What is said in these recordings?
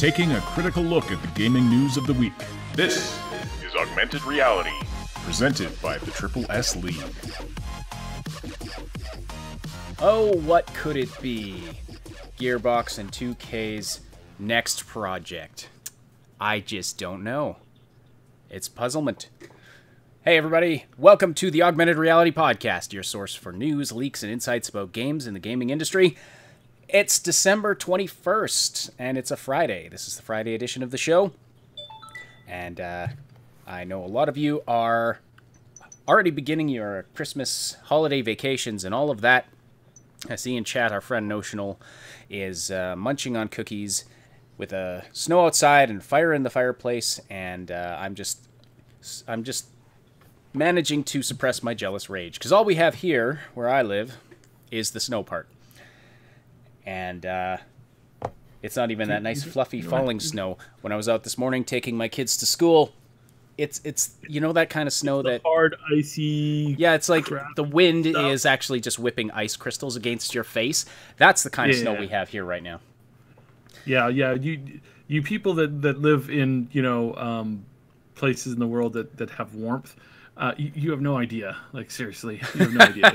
taking a critical look at the gaming news of the week. This is Augmented Reality, presented by the Triple S League. Oh, what could it be? Gearbox and 2K's next project. I just don't know. It's puzzlement. Hey everybody, welcome to the Augmented Reality Podcast, your source for news, leaks, and insights about games in the gaming industry. It's December 21st, and it's a Friday. This is the Friday edition of the show. And I know a lot of you are already beginning your Christmas holiday vacations and all of that. I see in chat our friend Notional is munching on cookies with snow outside and fire in the fireplace, and I'm just managing to suppress my jealous rage, because all we have here, where I live, is the snow part. And it's not even that nice fluffy falling snow. When I was out this morning taking my kids to school, it's you know that kind of snow that hard icy. Yeah, it's like crap the wind stuff. is actually just whipping ice crystals against your face. That's the kind of snow we have here right now. Yeah. You people that live in places in the world that have warmth, you have no idea. Like seriously, you have no idea.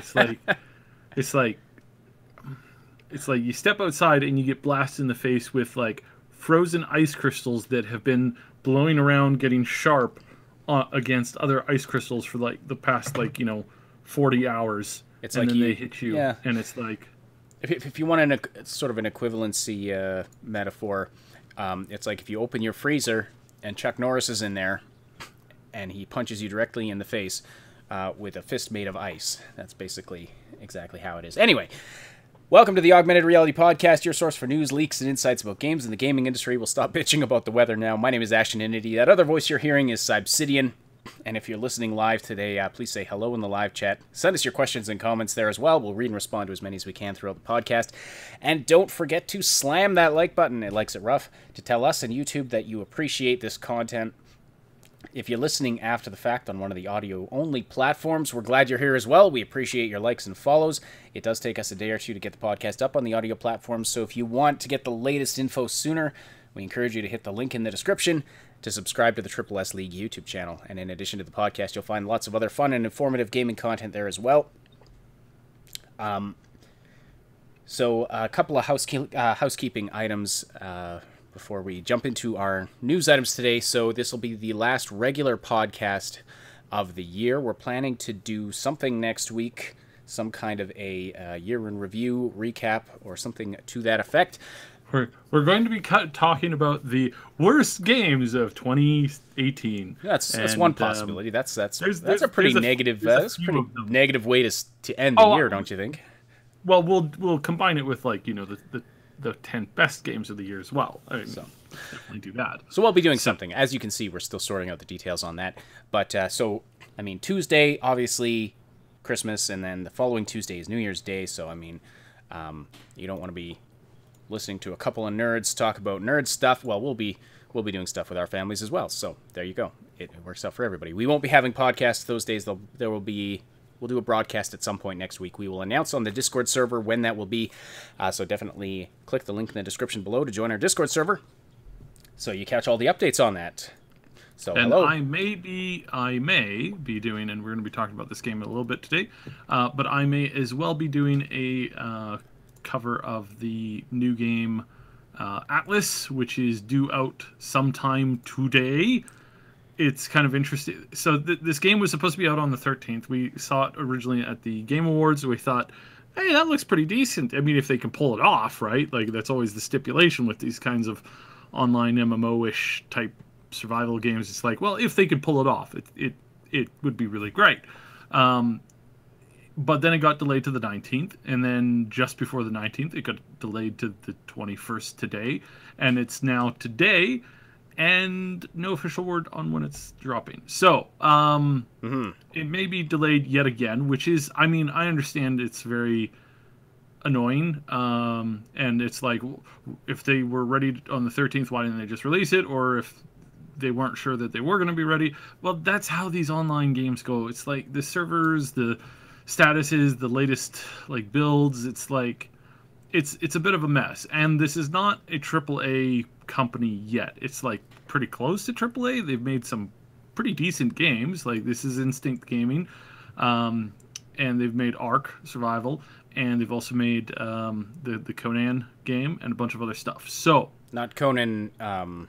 It's like you step outside and you get blasted in the face with like frozen ice crystals that have been blowing around, getting sharp against other ice crystals for like the past 40 hours. It's and like then they hit you, yeah. And it's like if you want sort of an equivalency metaphor, it's like if you open your freezer and Chuck Norris is in there, and he punches you directly in the face with a fist made of ice. That's basically exactly how it is. Anyway. Welcome to the Augmented Reality Podcast, your source for news, leaks, and insights about games in the gaming industry. We'll stop bitching about the weather now. My name is Ashton Inity. That other voice you're hearing is Cybsidian. And if you're listening live today, please say hello in the live chat. Send us your questions and comments there as well. We'll read and respond to as many as we can throughout the podcast. And don't forget to slam that like button, it likes it rough, to tell us and YouTube that you appreciate this content. If you're listening after the fact on one of the audio-only platforms, we're glad you're here as well. We appreciate your likes and follows. It does take us a day or two to get the podcast up on the audio platforms, so if you want to get the latest info sooner, we encourage you to hit the link in the description to subscribe to the Triple S League YouTube channel. And in addition to the podcast, you'll find lots of other fun and informative gaming content there as well. So a couple of housekeeping items before we jump into our news items today. So this will be the last regular podcast of the year. We're planning to do something next week, some kind of a year in review recap or something to that effect. we're going to be talking about the worst games of 2018. That's one possibility. That's a pretty negative negative way to end the year, don't you think? Well, we'll combine it with the 10 best games of the year as well. So definitely do that. So we'll be doing something. As you can see, we're still sorting out the details on that. But Tuesday, obviously, Christmas, and then the following Tuesday is New Year's Day. So you don't want to be listening to a couple of nerds talk about nerd stuff. Well, we'll be doing stuff with our families as well. So there you go. It works out for everybody. We won't be having podcasts those days. We'll do a broadcast at some point next week. We will announce on the Discord server when that will be. So definitely click the link in the description below to join our Discord server so you catch all the updates on that. So hello. I may be doing, and we're going to be talking about this game a little bit today, but I may as well be doing a cover of the new game Atlas, which is due out sometime today. It's kind of interesting. So this game was supposed to be out on the 13th. We saw it originally at the Game Awards. We thought, hey, that looks pretty decent. I mean, if they can pull it off, right? Like, that's always the stipulation with these kinds of online MMO-ish type survival games. It's like, well, if they could pull it off, it would be really great. But then it got delayed to the 19th. And then just before the 19th, it got delayed to the 21st today. And it's now today. And no official word on when it's dropping. So, it may be delayed yet again, which is, I understand it's very annoying. And it's like, if they were ready on the 13th, why didn't they just release it? Or if they weren't sure that they were going to be ready. Well, that's how these online games go. It's like the servers, the statuses, the latest builds. It's like, it's a bit of a mess. And this is not a AAA company yet. It's like pretty close to AAA. They've made some pretty decent games. Like this is Instinct Gaming, and they've made Ark Survival, and they've also made the Conan game and a bunch of other stuff. So not Conan. Not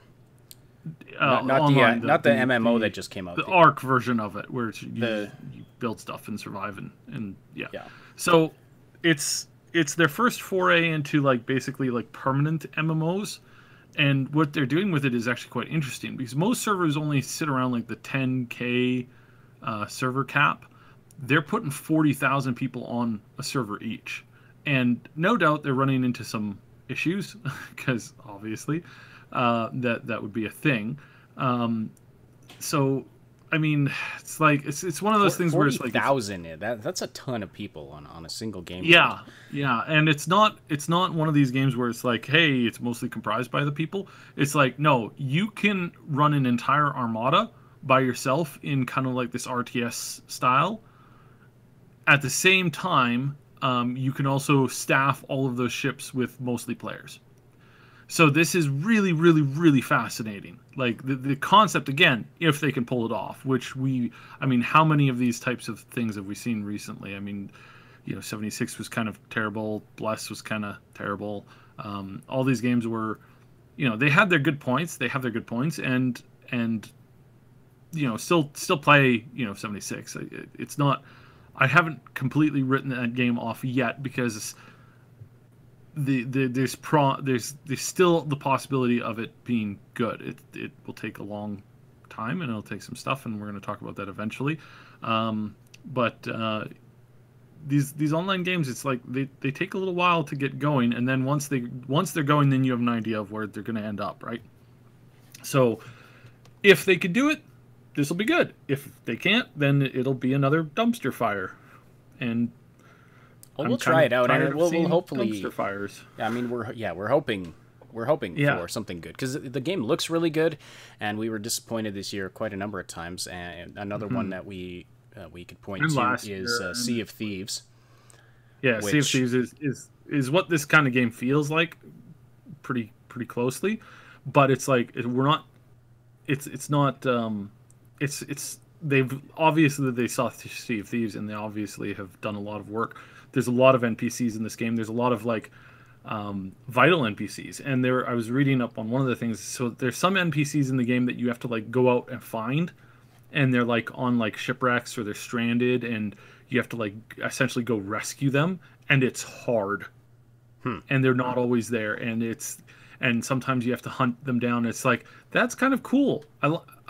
the MMO that just came out. The Ark version of it, where you build stuff and survive and yeah. So it's their first foray into like basically like permanent MMOs, and what they're doing with it is actually quite interesting because most servers only sit around like the 10K server cap. They're putting 40,000 people on a server each, and no doubt they're running into some issues because obviously that would be a thing. So I mean, it's like it's one of those things where it's like 40,000. That's a ton of people on a single game. Yeah, yeah, and it's not one of these games where it's like, hey, it's mostly comprised by the people. It's like, no, you can run an entire armada by yourself in kind of like this RTS style. At the same time, you can also staff all of those ships with mostly players. So this is really, really, really fascinating. Like the concept, again, if they can pull it off, which I mean, how many of these types of things have we seen recently? I mean, 76 was kind of terrible. Bless was kind of terrible. All these games were, they had their good points. They have their good points, and still play, 76. It's not. I haven't completely written that game off yet because there's still the possibility of it being good. It will take a long time and it'll take some stuff, and we're going to talk about that eventually. But these online games, it's like they take a little while to get going, and then once they're going, then you have an idea of where they're going to end up, right? So if they could do it, this will be good. If they can't, then it'll be another dumpster fire. And we'll try it out, and we'll hopefully dumpster fires. I mean, we're hoping for something good because the game looks really good, and we were disappointed this year quite a number of times. And another one that we could point to is Sea of Thieves. Yeah, Sea of Thieves is what this kind of game feels like, pretty closely, but it's like it's not. They've obviously they saw Sea of Thieves, and they obviously have done a lot of work. There's a lot of NPCs in this game. There's a lot of like vital NPCs, and I was reading up on one of the things. So there's some NPCs in the game that you have to like go out and find, and they're like on like shipwrecks or they're stranded, and you have to like essentially go rescue them, and it's hard, and they're not always there, and sometimes you have to hunt them down. It's like, that's kind of cool.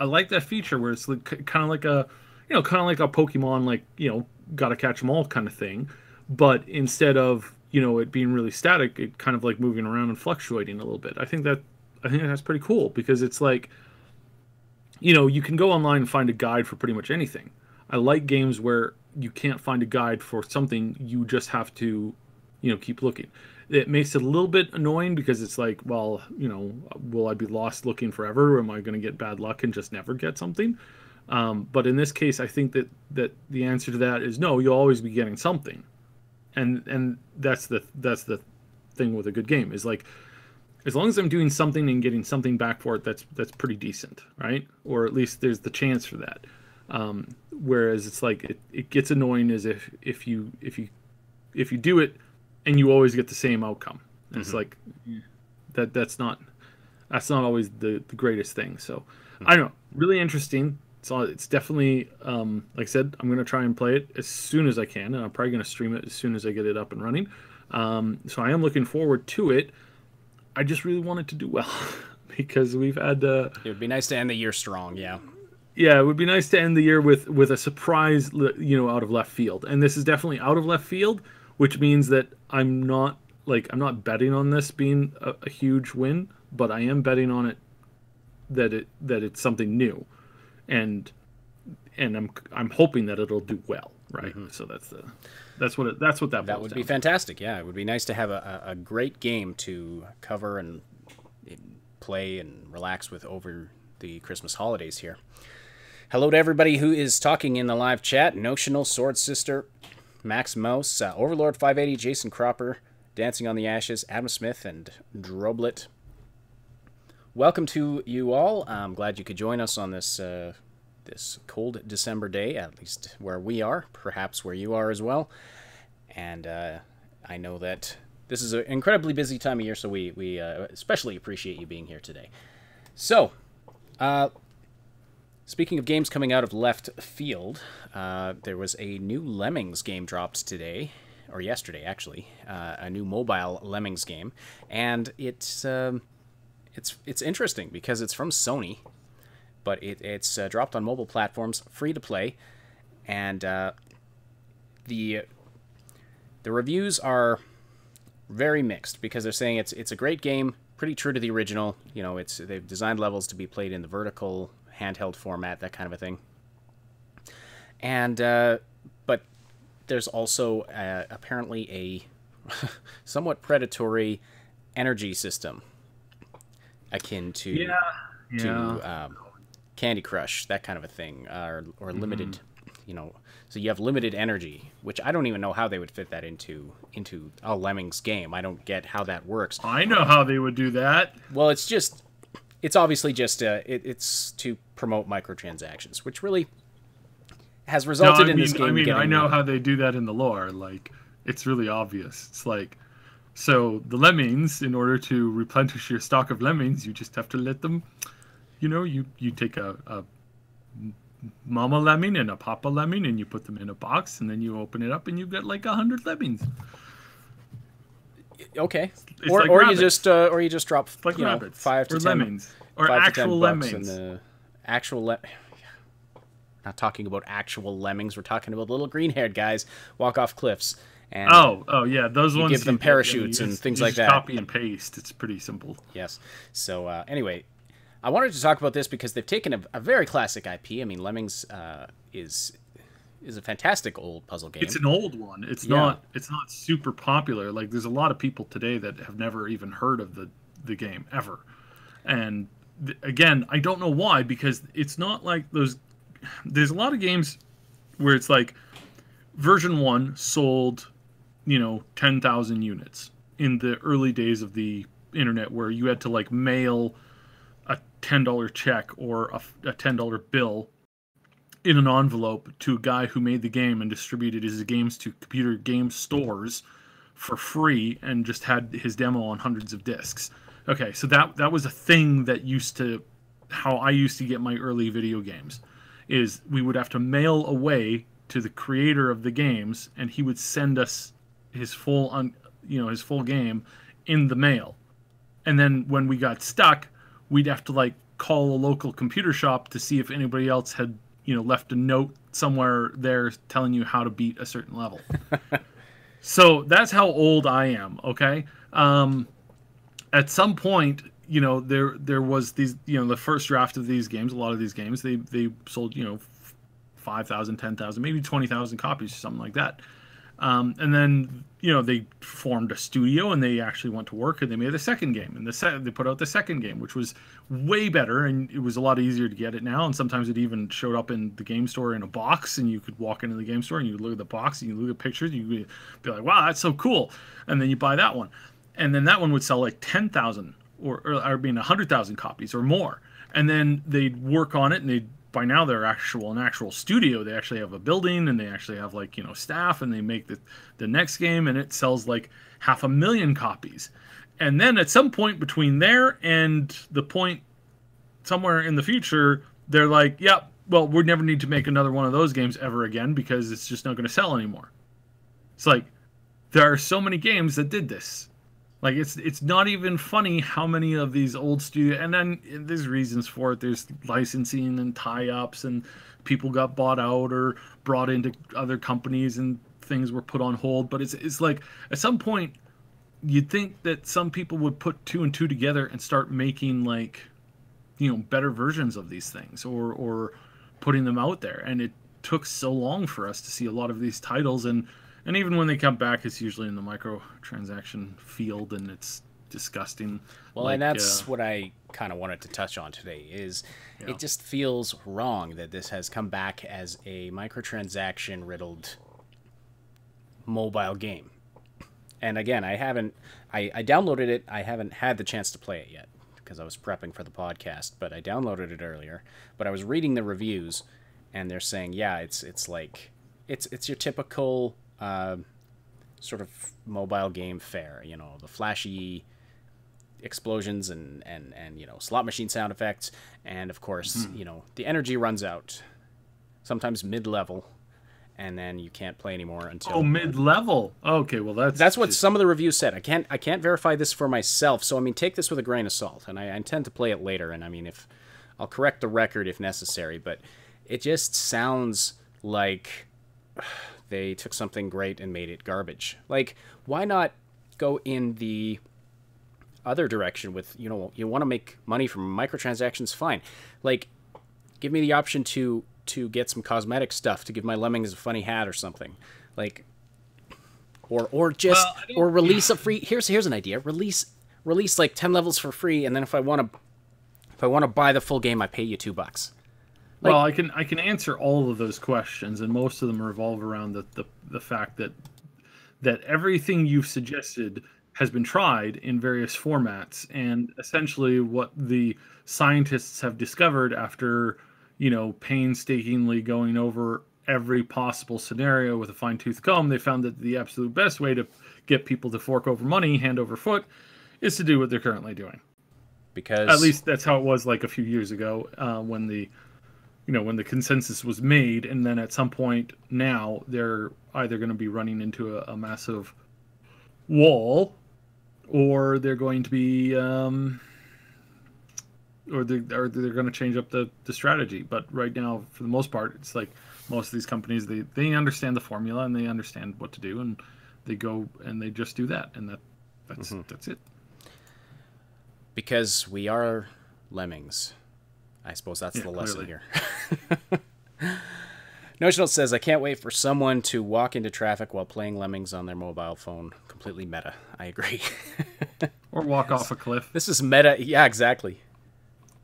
I like that feature where it's like, kind of like a Pokemon, like, gotta catch them all kind of thing. But instead of, it being really static, it kind of like moving around and fluctuating a little bit. I think that's pretty cool because it's like, you can go online and find a guide for pretty much anything. I like games where you can't find a guide for something. You just have to, keep looking. It makes it a little bit annoying because it's like, well, will I be lost looking forever? Or am I going to get bad luck and just never get something? But in this case, I think that the answer to that is no. You'll always be getting something, and that's the thing with a good game is like, as long as I'm doing something and getting something back for it, that's pretty decent, right? Or at least there's the chance for that. Whereas it's like it gets annoying as if you do it and you always get the same outcome. And it's like that's not always the greatest thing. So I don't know, really interesting. It's definitely like I said, I'm gonna try and play it as soon as I can, and I'm probably gonna stream it as soon as I get it up and running. So I am looking forward to it. I just really want it to do well because we've had. It would be nice to end the year strong. Yeah. Yeah, it would be nice to end the year with a surprise, out of left field, and this is definitely out of left field, which means that I'm not betting on this being a huge win, but I am betting on it that it's something new, and I'm hoping that it'll do well, right? So that's what that would be fantastic. Yeah, it would be nice to have a great game to cover and play and relax with over the Christmas holidays here. Hello to everybody who is talking in the live chat. Notional, Sword Sister, Max Mouse, Overlord 580, Jason Cropper, Dancing on the Ashes, Adam Smith, and Droblet. welcome to you all. I'm glad you could join us on this this cold December day, at least where we are, perhaps where you are as well. And I know that this is an incredibly busy time of year, so we especially appreciate you being here today. So, speaking of games coming out of left field, there was a new Lemmings game dropped today, or yesterday actually, a new mobile Lemmings game, and it's interesting because it's from Sony, but it's dropped on mobile platforms, free to play, and the reviews are very mixed because they're saying it's a great game, pretty true to the original. You know, they've designed levels to be played in the vertical handheld format, that kind of a thing. And but there's also apparently a somewhat predatory energy system akin to Candy Crush, that kind of a thing, or limited, you know. So you have limited energy, which I don't even know how they would fit that into a Lemmings game. I don't get how that works. I know how they would do that. Well, it's obviously just it's to promote microtransactions, which really has resulted in this game. I know how they do that in the lore. Like, it's really obvious. It's like, so the lemmings, in order to replenish your stock of lemmings, you just have to let them, you know, you take a mama lemming and a papa lemming and you put them in a box and then you open it up and you get like 100 lemmings. Okay. It's or like or rabbits. you just drop like 5 to or 10 lemmings or 5 to 10 actual bucks lemmings. in the actual not talking about actual lemmings, we're talking about little green-haired guys walk off cliffs and oh yeah, those ones give them parachutes and things like that. Copy and paste. It's pretty simple. Yes. So anyway, I wanted to talk about this because they've taken a very classic IP. I mean, Lemmings is a fantastic old puzzle game. It's an old one. It's not super popular. Like, there's a lot of people today that have never even heard of the game ever. And again, I don't know why, because it's not like those. There's a lot of games where it's like version 1 sold, 10,000 units in the early days of the internet, where you had to like mail a $10 check or a $10 bill in an envelope to a guy who made the game and distributed his games to computer game stores for free and just had his demo on hundreds of discs. Okay, so that was a thing that how I used to get my early video games, is we would have to mail away to the creator of the games and he would send us his full game in the mail. And then when we got stuck, we'd have to like call a local computer shop to see if anybody else had, left a note somewhere there telling you how to beat a certain level. So that's how old I am. Okay. At some point, there was these, the first draft of these games, a lot of these games, they sold, 5,000, 10,000, maybe 20,000 copies, something like that. And then, they formed a studio and they actually went to work and they made a second game. And they put out the second game, which was way better, and it was a lot easier to get it now. And sometimes it even showed up in the game store in a box, and you could walk into the game store and you look at the box and you look at pictures, and you'd be like, wow, that's so cool. And then you buy that one. And then that one would sell like 10,000 or being 100,000 copies or more. And then they'd work on it, and by now they're an actual studio. They actually have a building, and they actually have like, staff, and they make the next game, and it sells like 500,000 copies. And then at some point between there and the point somewhere in the future, they're like, yeah, well, we never need to make another one of those games ever again because it's just not going to sell anymore. It's like, there are so many games that did this. Like, it's not even funny how many of these old studio, and then there's reasons for it. There's licensing and tie-ups, and people got bought out or brought into other companies, and things were put on hold. But it's like, at some point, you'd think that some people would put 2 and 2 together and start making like, better versions of these things, or putting them out there. And it took so long for us to see a lot of these titles, and even when they come back, it's usually in the microtransaction field, and it's disgusting. Well, and that's what I kind of wanted to touch on today, is it just feels wrong that this has come back as a microtransaction-riddled mobile game. And again, I downloaded it. I haven't had the chance to play it yet, because I was prepping for the podcast, but I downloaded it earlier. But I was reading the reviews, and they're saying, yeah, it's your typical sort of mobile game fare. You know, the flashy explosions and slot machine sound effects, and of course, the energy runs out, sometimes mid-level. And then you can't play anymore until mid-level. Okay, well that's what some of the reviews said. I can't verify this for myself, so I mean, take this with a grain of salt. And I intend to play it later. And I mean, if I'll correct the record if necessary, but it just sounds like they took something great and made it garbage. Like, why not go in the other direction with you want to make money from microtransactions? Fine, like give me the option to get some cosmetic stuff to give my Lemmings a funny hat or something, like, or release a free. Here's an idea: release like 10 levels for free, and then if I want to buy the full game, I pay you $2. Like, well, I can answer all of those questions, and most of them revolve around the fact that everything you've suggested has been tried in various formats, and essentially what the scientists have discovered after painstakingly going over every possible scenario with a fine-tooth comb, they found that the absolute best way to get people to fork over money, hand over foot, is to do what they're currently doing. Because at least that's how it was like a few years ago, when the consensus was made, and then at some point now they're either going to be running into a massive wall, or they're going to be or they're going to change up the strategy. But right now, for the most part, it's like most of these companies, they understand the formula and they understand what to do, and they go and they just do that, and that's it. Because we are lemmings. I suppose that's the lesson here. Notional says, I can't wait for someone to walk into traffic while playing Lemmings on their mobile phone. Completely meta. I agree. Or walk off a cliff. This is meta. Yeah, exactly.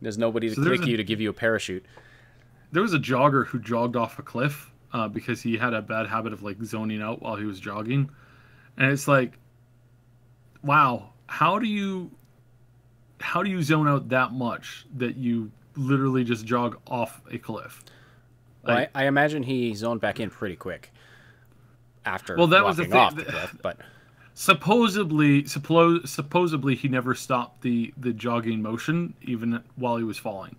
There's nobody to click you to give you a parachute. There was a jogger who jogged off a cliff because he had a bad habit of like zoning out while he was jogging. And it's like, wow, how do you zone out that much that you literally just jog off a cliff? Well, Like, I imagine he zoned back in pretty quick after well, that walking was the thing. off the cliff, but supposedly he never stopped the jogging motion even while he was falling.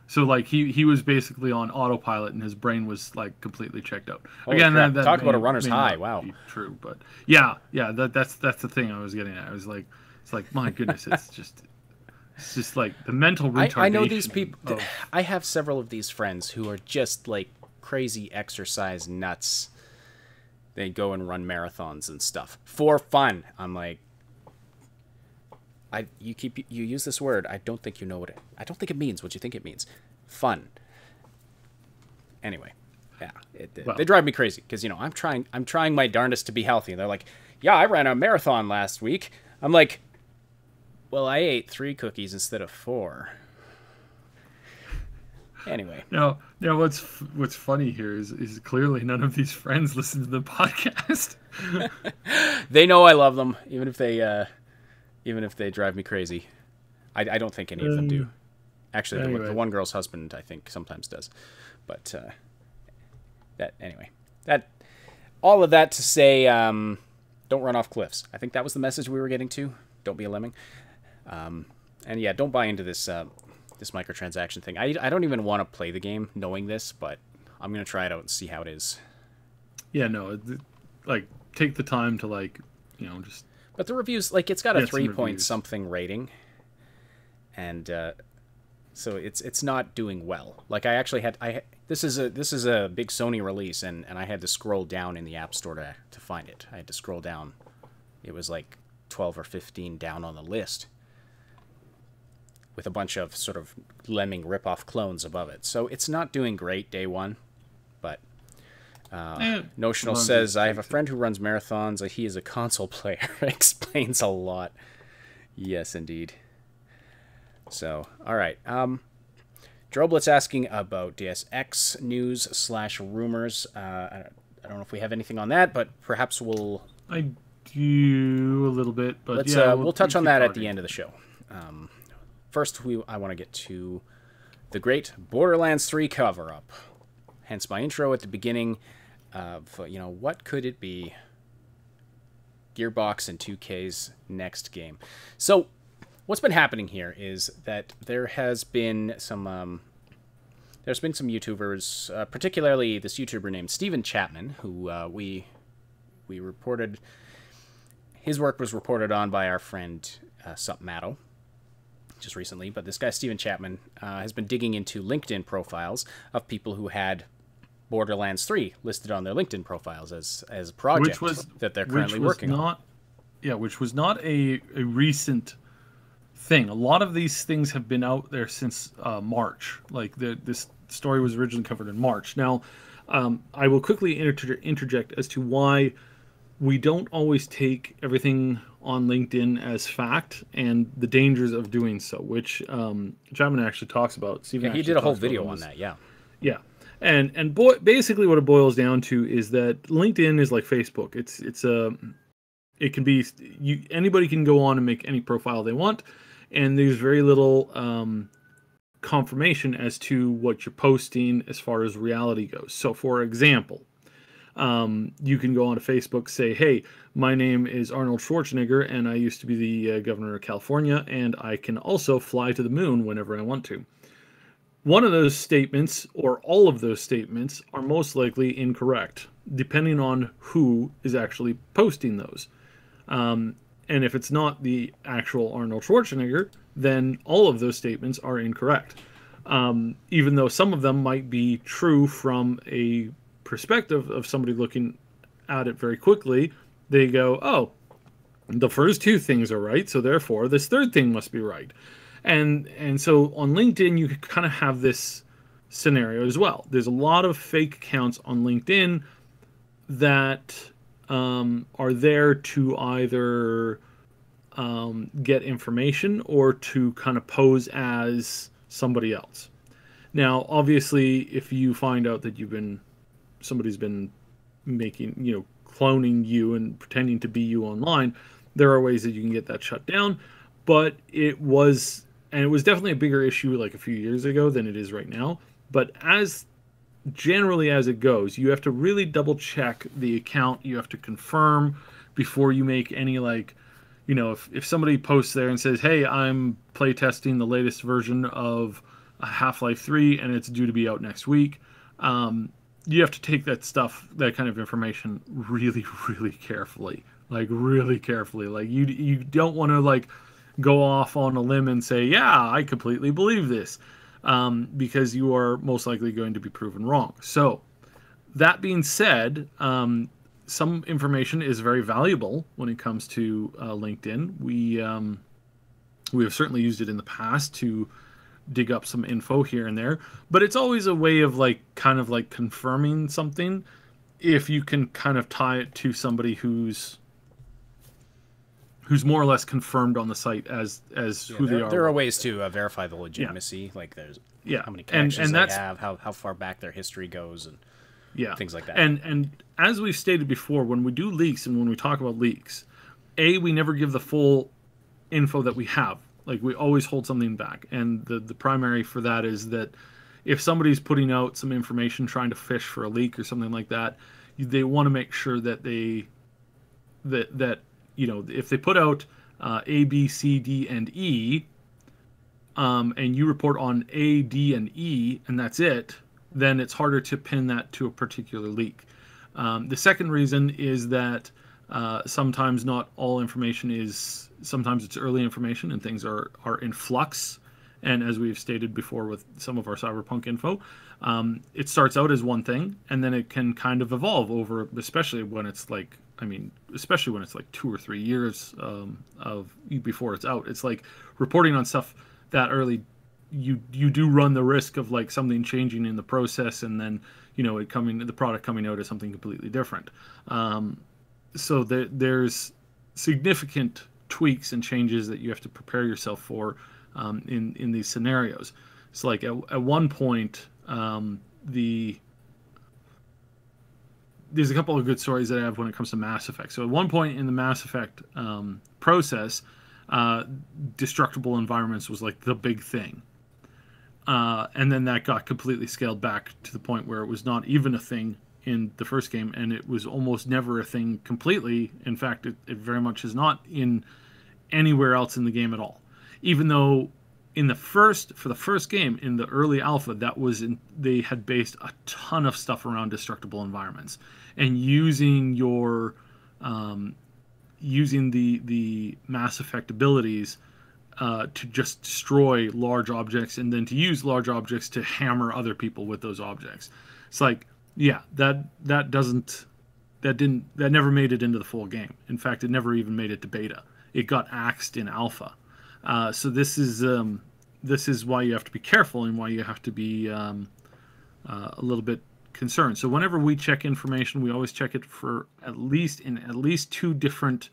So like he was basically on autopilot and his brain was like completely checked out. Again, that talk about a runner's high. Wow. True, but yeah, that's the thing I was getting at. I was like, it's like, my goodness, it's just like the mental retardation. I know these people. I have several of these friends who are just like crazy exercise nuts. They go and run marathons and stuff for fun. I'm like, you use this word. I don't think you know I don't think it means what you think it means. Fun. Anyway, yeah, they drive me crazy because I'm trying my darndest to be healthy, and they're like, yeah, I ran a marathon last week. I'm like, well, I ate 3 cookies instead of 4. Anyway. Now what's funny here is clearly none of these friends listen to the podcast. They know I love them, even if they drive me crazy. I don't think any of them do. Actually, anyway. The one girl's husband, I think, sometimes does. But all of that to say, don't run off cliffs. I think that was the message we were getting to. Don't be a lemming. And yeah, don't buy into this microtransaction thing. I don't even want to play the game knowing this, but I'm going to try it out and see how it is. Yeah, no, like, take the time to, like, just... But the reviews, like, it's got a 3-point-something rating, and so it's not doing well. Like, I actually this is a big Sony release, and I had to scroll down in the App Store to find it. I had to scroll down. It was like 12 or 15 down on the list, with a bunch of sort of Lemming ripoff clones above it. So it's not doing great day one, but Notional says, I have a friend who runs marathons. He is a console player. Explains a lot. Yes, indeed. So, all right. Droblit's asking about Deus Ex news / rumors. I don't know if we have anything on that, but perhaps we'll... I do a little bit, but we'll touch on that at the end of the show. first, I want to get to the Great Borderlands 3 cover-up. Hence my intro at the beginning of, what could it be? Gearbox and 2K's next game. So, what's been happening here is that there has been some YouTubers, particularly this YouTuber named Stephen Chapman, who we reported, his work was reported on by our friend Sup just recently, but this guy Stephen Chapman has been digging into LinkedIn profiles of people who had Borderlands 3 listed on their LinkedIn profiles as a project that they're currently working on. Yeah, which was not a recent thing. A lot of these things have been out there since March. Like this story was originally covered in March. Now, I will quickly interject as to why we don't always take everything on LinkedIn as fact and the dangers of doing so, which Chapman actually talks about. Stephen he did a whole video on that, yeah. Yeah. And basically what it boils down to is that LinkedIn is like Facebook. It can be, anybody can go on and make any profile they want, and there's very little confirmation as to what you're posting as far as reality goes. So, for example, you can go onto Facebook, say, hey, my name is Arnold Schwarzenegger, and I used to be the governor of California, and I can also fly to the moon whenever I want to. One of those statements, or all of those statements, are most likely incorrect, depending on who is actually posting those. And if it's not the actual Arnold Schwarzenegger, then all of those statements are incorrect. Even though some of them might be true from a perspective of somebody looking at it very quickly, they go, oh, the first two things are right, so therefore this third thing must be right. And so on LinkedIn, you kind of have this scenario as well. There's a lot of fake accounts on LinkedIn that are there to either get information or to kind of pose as somebody else. Now, obviously, if you find out that somebody's been making, cloning you and pretending to be you online, there are ways that you can get that shut down. But it was definitely a bigger issue like a few years ago than it is right now. But generally as it goes, you have to really double check the account. You have to confirm before you make any, if somebody posts there and says, hey, I'm playtesting the latest version of Half-Life 3 and it's due to be out next week, you have to take that kind of information really, really carefully. Like really carefully. Like you don't want to go off on a limb and say, yeah, I completely believe this, because you are most likely going to be proven wrong. So that being said, some information is very valuable when it comes to LinkedIn. We have certainly used it in the past to dig up some info here and there, but it's always a way of confirming something if you can kind of tie it to somebody who's more or less confirmed on the site as who they are. There are ways to verify the legitimacy, like there's how many connections they have, how far back their history goes, and things like that. And as we've stated before, when we do leaks and when we talk about leaks, we never give the full info that we have. Like we always hold something back, and the primary for that is that if somebody's putting out some information trying to fish for a leak or something like that, they want to make sure that if they put out A, B, C, D, and E, and you report on A, D, and E, and that's it, then it's harder to pin that to a particular leak. The second reason is that sometimes not all information sometimes it's early information and things are in flux. And as we've stated before with some of our Cyberpunk info, it starts out as one thing, and then it can kind of evolve over, especially when it's 2 or 3 years before it's out. It's like reporting on stuff that early, you do run the risk of something changing in the process, and then the product coming out as something completely different. So there's significant tweaks and changes that you have to prepare yourself for in these scenarios. So at one point, there's a couple of good stories that I have when it comes to Mass Effect. So at one point in the Mass Effect process, destructible environments was like the big thing. And then that got completely scaled back to the point where it was not even a thing in the first game, and it was almost never a thing completely. In fact, it very much is not in anywhere else in the game at all. Even though for the first game, in the early alpha, they had based a ton of stuff around destructible environments and using the Mass Effect abilities to just destroy large objects, and then to use large objects to hammer other people with those objects. It's like, yeah, that never made it into the full game. In fact, it never even made it to beta. It got axed in alpha. So this is why you have to be careful, and why you have to be a little bit concerned. So whenever we check information, we always check it for at least 2 different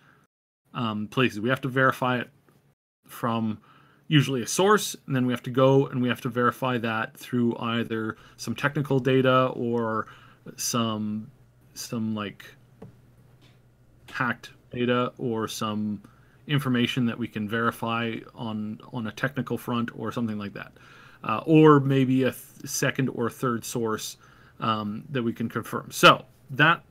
places. We have to verify it from usually a source, and then we have to go and we have to verify that through either some technical data or some like hacked data, or some information that we can verify on a technical front, or something like that, or maybe a second or third source that we can confirm. So that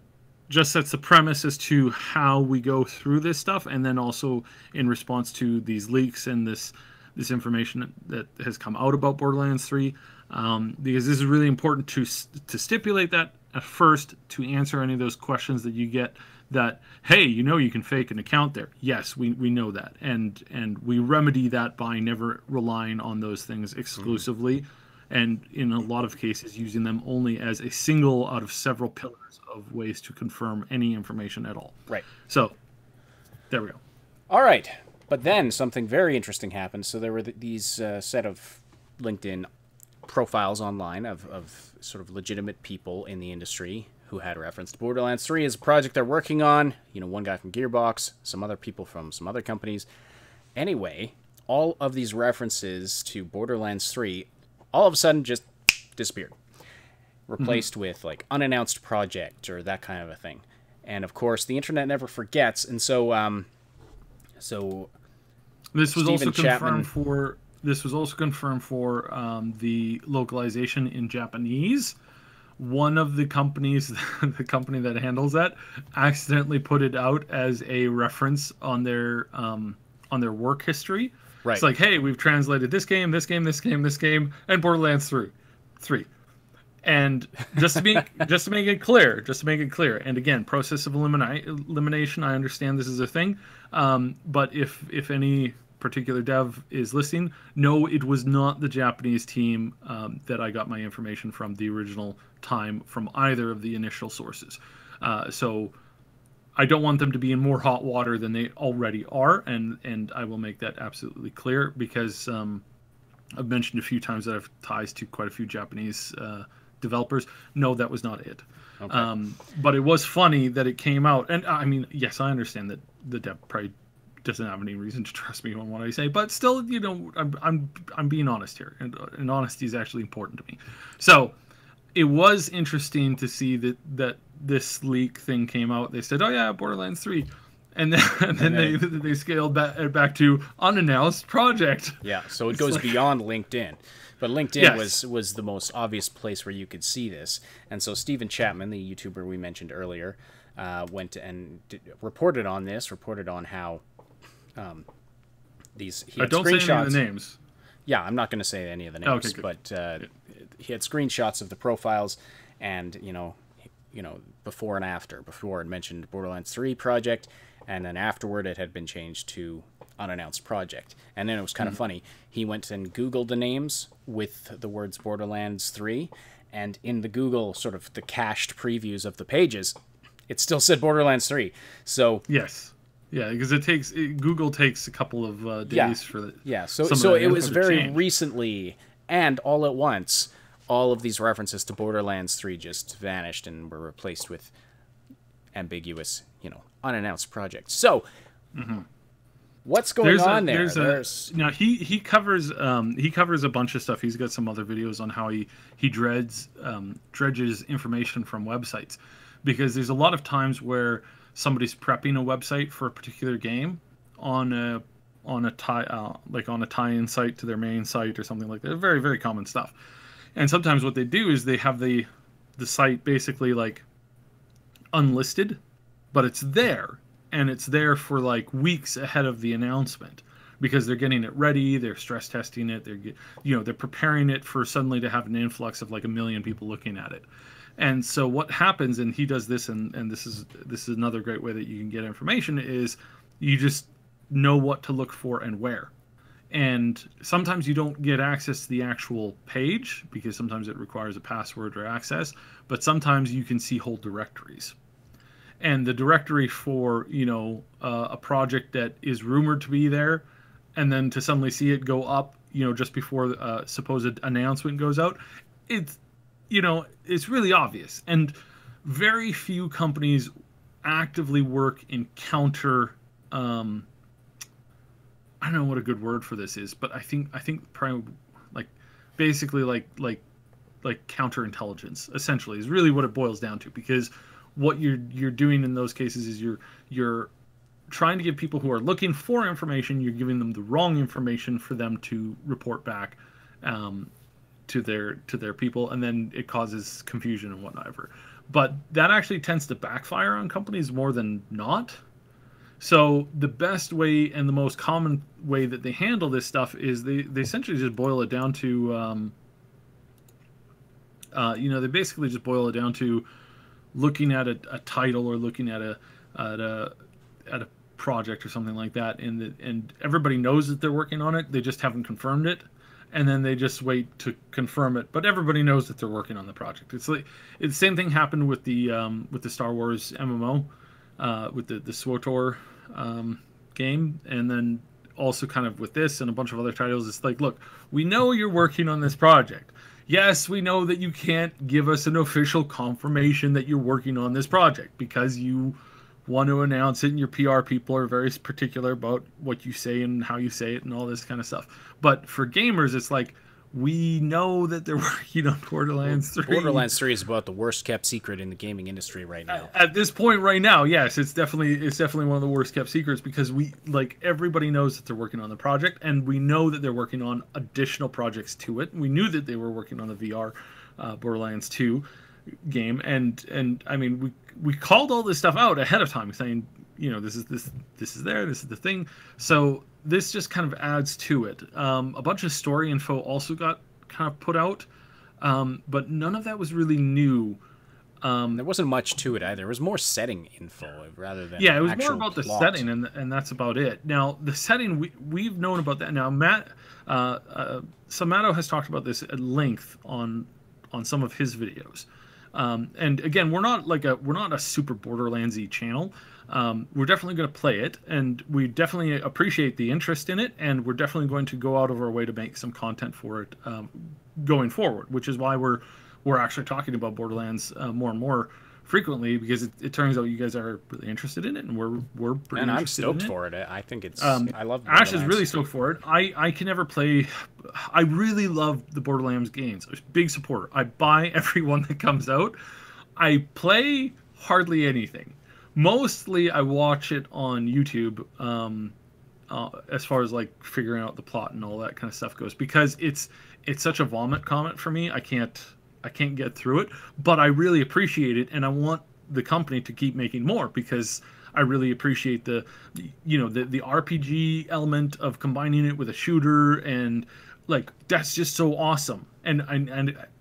just sets the premise as to how we go through this stuff, and then also in response to these leaks and this information that has come out about Borderlands 3, because this is really important to stipulate that at first, to answer any of those questions that you get, that, hey, you can fake an account there. Yes, we know that, and we remedy that by never relying on those things exclusively, and in a lot of cases using them only as a single out of several pillars of ways to confirm any information at all. Right. So there we go. All right. But then something very interesting happened. So there were these set of LinkedIn profiles online of sort of legitimate people in the industry who had referenced Borderlands 3 as a project they're working on. One guy from Gearbox, some other people from some other companies. Anyway, all of these references to Borderlands 3 all of a sudden just disappeared. Replaced with like unannounced project or that kind of a thing. And of course, the internet never forgets. And so this was Stephen also Chapman, confirmed for the localization in Japanese. One of the companies, the company that handles that, accidentally put it out as a reference on their work history. Right. It's like, hey, we've translated this game, and Borderlands 3. And just to make it clear, and again, process of elimination, I understand this is a thing, but if any particular dev is listening, no, it was not the Japanese team that I got my information from the original time from either of the initial sources. So I don't want them to be in more hot water than they already are, and I will make that absolutely clear, because I've mentioned a few times that I have ties to quite a few Japanese developers. No, that was not it. Okay. But it was funny that it came out, and I mean, yes, I understand that the dev probably doesn't have any reason to trust me on what I say, but still, I'm being honest here, and honesty is actually important to me. So it was interesting to see that this leak thing came out. They said, "Oh yeah, Borderlands 3," and then they scaled back to unannounced project. Yeah, so it goes beyond LinkedIn. But LinkedIn was the most obvious place where you could see this. And so Stephen Chapman, the YouTuber we mentioned earlier, went and reported on how he had don't screenshots. say any of the names. Yeah, I'm not going to say any of the names, okay, but he had screenshots of the profiles, and before and after. Before it mentioned Borderlands 3 project, and then afterward it had been changed to unannounced project. And then it was kind of funny. He went and Googled the names with the words Borderlands 3, and in the Google sort of the cached previews of the pages, it still said Borderlands 3. So yes. Yeah, because Google takes a couple of days for the So it was very recently, and all at once, all of these references to Borderlands 3 just vanished and were replaced with ambiguous, unannounced projects. So what's going on there? Now he covers a bunch of stuff. He's got some other videos on how he dredges information from websites, because there's a lot of times where somebody's prepping a website for a particular game on on a tie-in site to their main site or something like that. Very, very common stuff. And sometimes what they do is they have the site basically like unlisted, but it's there, and it's there for like weeks ahead of the announcement because they're getting it ready, they're stress testing it, they're preparing it for suddenly to have an influx of like 1 million people looking at it. And so what happens, and he does this, and this is another great way that you can get information, is you just know what to look for and where. And sometimes you don't get access to the actual page because sometimes it requires a password or access, but sometimes you can see whole directories. And the directory for, a project that is rumored to be there, and then to suddenly see it go up, just before a supposed announcement goes out, it's really obvious. And very few companies actively work in counter, I don't know what a good word for this is, but I think probably basically like counterintelligence essentially is really what it boils down to, because what you're doing in those cases is you're trying to give people who are looking for information, you're giving them the wrong information for them to report back to their people, and then it causes confusion and whatnot. But that actually tends to backfire on companies more than not. So the best way and the most common way that they handle this stuff is they essentially just boil it down to, they basically just boil it down to looking at a title or looking at a project or something like that, and everybody knows that they're working on it. They just haven't confirmed it, and then they just wait to confirm it. But everybody knows that they're working on the project. It's the same thing happened with the Star Wars MMO. With the SWTOR game, and then also kind of with this and a bunch of other titles. It's like, look, we know you're working on this project. Yes, we know that you can't give us an official confirmation that you're working on this project because you want to announce it and your PR people are very particular about what you say and how you say it and all this kind of stuff. But for gamers, it's like, we know that they're working on Borderlands 3. Borderlands 3 is about the worst kept secret in the gaming industry right now. At this point right now, yes, it's definitely one of the worst kept secrets, because everybody knows that they're working on the project, and we know that they're working on additional projects to it. We knew that they were working on the VR Borderlands 2 game, and I mean, we called all this stuff out ahead of time, saying, this is the thing. So this just kind of adds to it. A bunch of story info also got kind of put out, but none of that was really new. There wasn't much to it either. It was more setting info rather than it was more about plot. the setting, and that's about it. Now the setting, we've known about that. Now Matt Samato has talked about this at length on some of his videos. And again, we're not a super Borderlands-y channel. We're definitely going to play it, and we definitely appreciate the interest in it, and we're definitely going to go out of our way to make some content for it going forward, which is why we're actually talking about Borderlands more and more frequently, because it turns out you guys are really interested in it, and we're pretty and interested I'm stoked in it. for it. I think it's I love Ash is really stoked for it. I can never play. I really love the Borderlands games. I'm a big supporter. I buy every one that comes out. I play hardly anything. Mostly I watch it on YouTube, as far as like figuring out the plot and all that kind of stuff goes, because it's such a vomit comment for me. I can't get through it, but I really appreciate it, and I want the company to keep making more, because I really appreciate the RPG element of combining it with a shooter, and like, that's just so awesome. And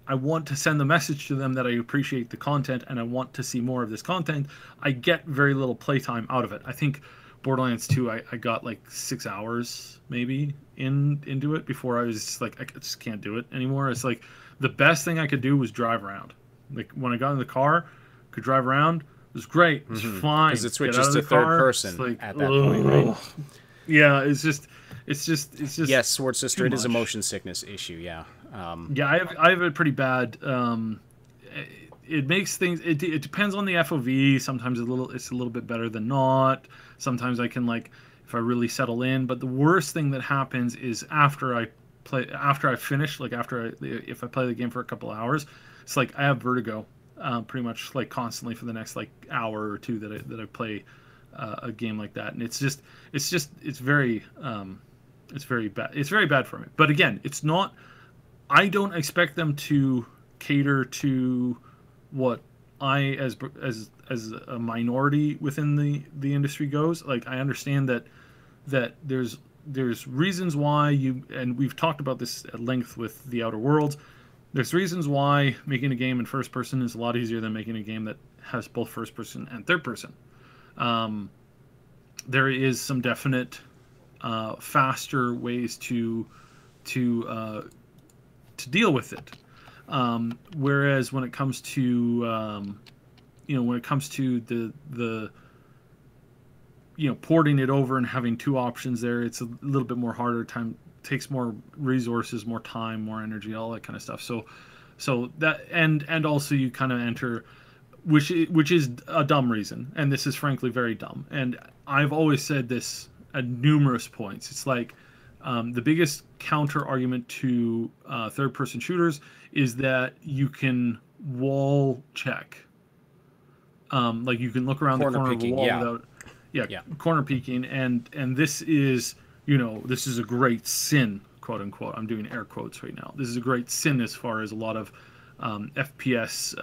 I want to send the message to them that I appreciate the content and I want to see more of this content. I get very little playtime out of it. I think Borderlands 2, I got like 6 hours maybe into it before I was just like, I just can't do it anymore. It's like the best thing I could do was drive around. Like when I got in the car, could drive around. It was great. It was fine. Because it switches to third person like, at that point, right? Yeah, it's just. Yes, Sword Sister, it is a motion sickness issue. Yeah. I have it pretty bad. It makes things. It depends on the FOV. Sometimes it's a little bit better than not. Sometimes I can, like, if I really settle in. But the worst thing that happens is after I finish, like if I play the game for a couple of hours, it's like I have vertigo, pretty much like constantly for the next like hour or two that I play a game like that, and it's very bad. It's very bad for me. But again, it's not. I don't expect them to cater to what I as a minority within the industry goes. Like, I understand that there's reasons why and we've talked about this at length with The Outer Worlds. There's reasons why making a game in first person is a lot easier than making a game that has both first person and third person. There is some definite faster ways to deal with it. Whereas when it comes to the porting it over and having two options there, it's a little bit more harder. Time takes more resources, more time, more energy, all that kind of stuff. So that and also you kind of enter, which is a dumb reason, and this is frankly very dumb. And I've always said this at numerous points. It's like the biggest counter argument to third-person shooters is that you can wall check. Like, you can look around the corner of the wall without corner peeking, and this is this is a great sin, quote unquote. I'm doing air quotes right now. This is a great sin as far as a lot of FPS.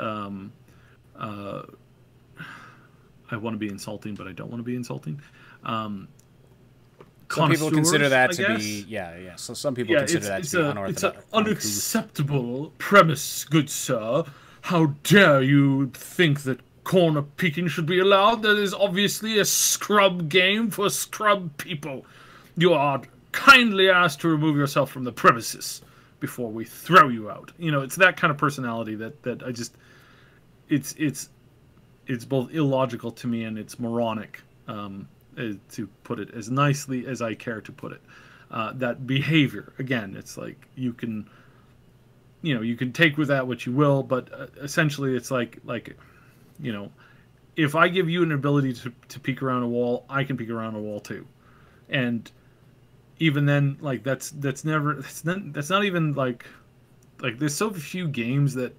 I want to be insulting, but I don't want to be insulting. Some people consider that to be, So some people consider that to be unorthodox. It's an unacceptable premise, good sir. How dare you think that corner peeking should be allowed? That is obviously a scrub game for scrub people. You are kindly asked to remove yourself from the premises before we throw you out. It's that kind of personality that I just, it's both illogical to me and it's moronic. To put it as nicely as I care to put it. That behavior, again, it's like you can take with that what you will, but essentially it's like if I give you an ability to peek around a wall, I can peek around a wall too. And even then, like, that's not even like there's so few games that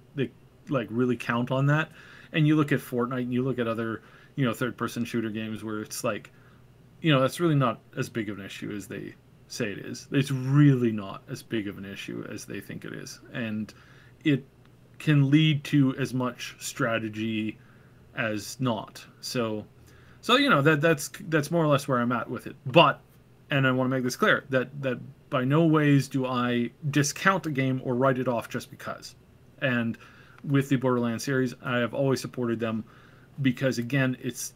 like really count on that. And you look at Fortnite and you look at other third-person shooter games where it's like, that's really not as big of an issue as they say it is. It's really not as big of an issue as they think it is. And it can lead to as much strategy as not. So that's more or less where I'm at with it. But, and I want to make this clear, that by no ways do I discount a game or write it off just because. And with the Borderlands series, I have always supported them because, again, it's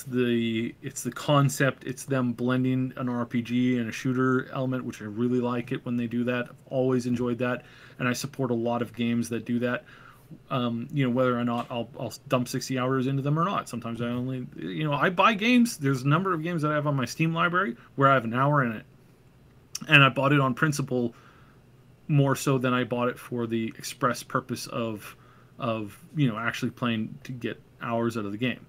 the concept. It's them blending an RPG and a shooter element, which I really like it when they do that. I've always enjoyed that, and I support a lot of games that do that. Whether or not I'll dump 60 hours into them or not. Sometimes I only, I buy games. There's a number of games that I have on my Steam library where I have an hour in it, and I bought it on principle more so than I bought it for the express purpose of actually playing to get hours out of the game.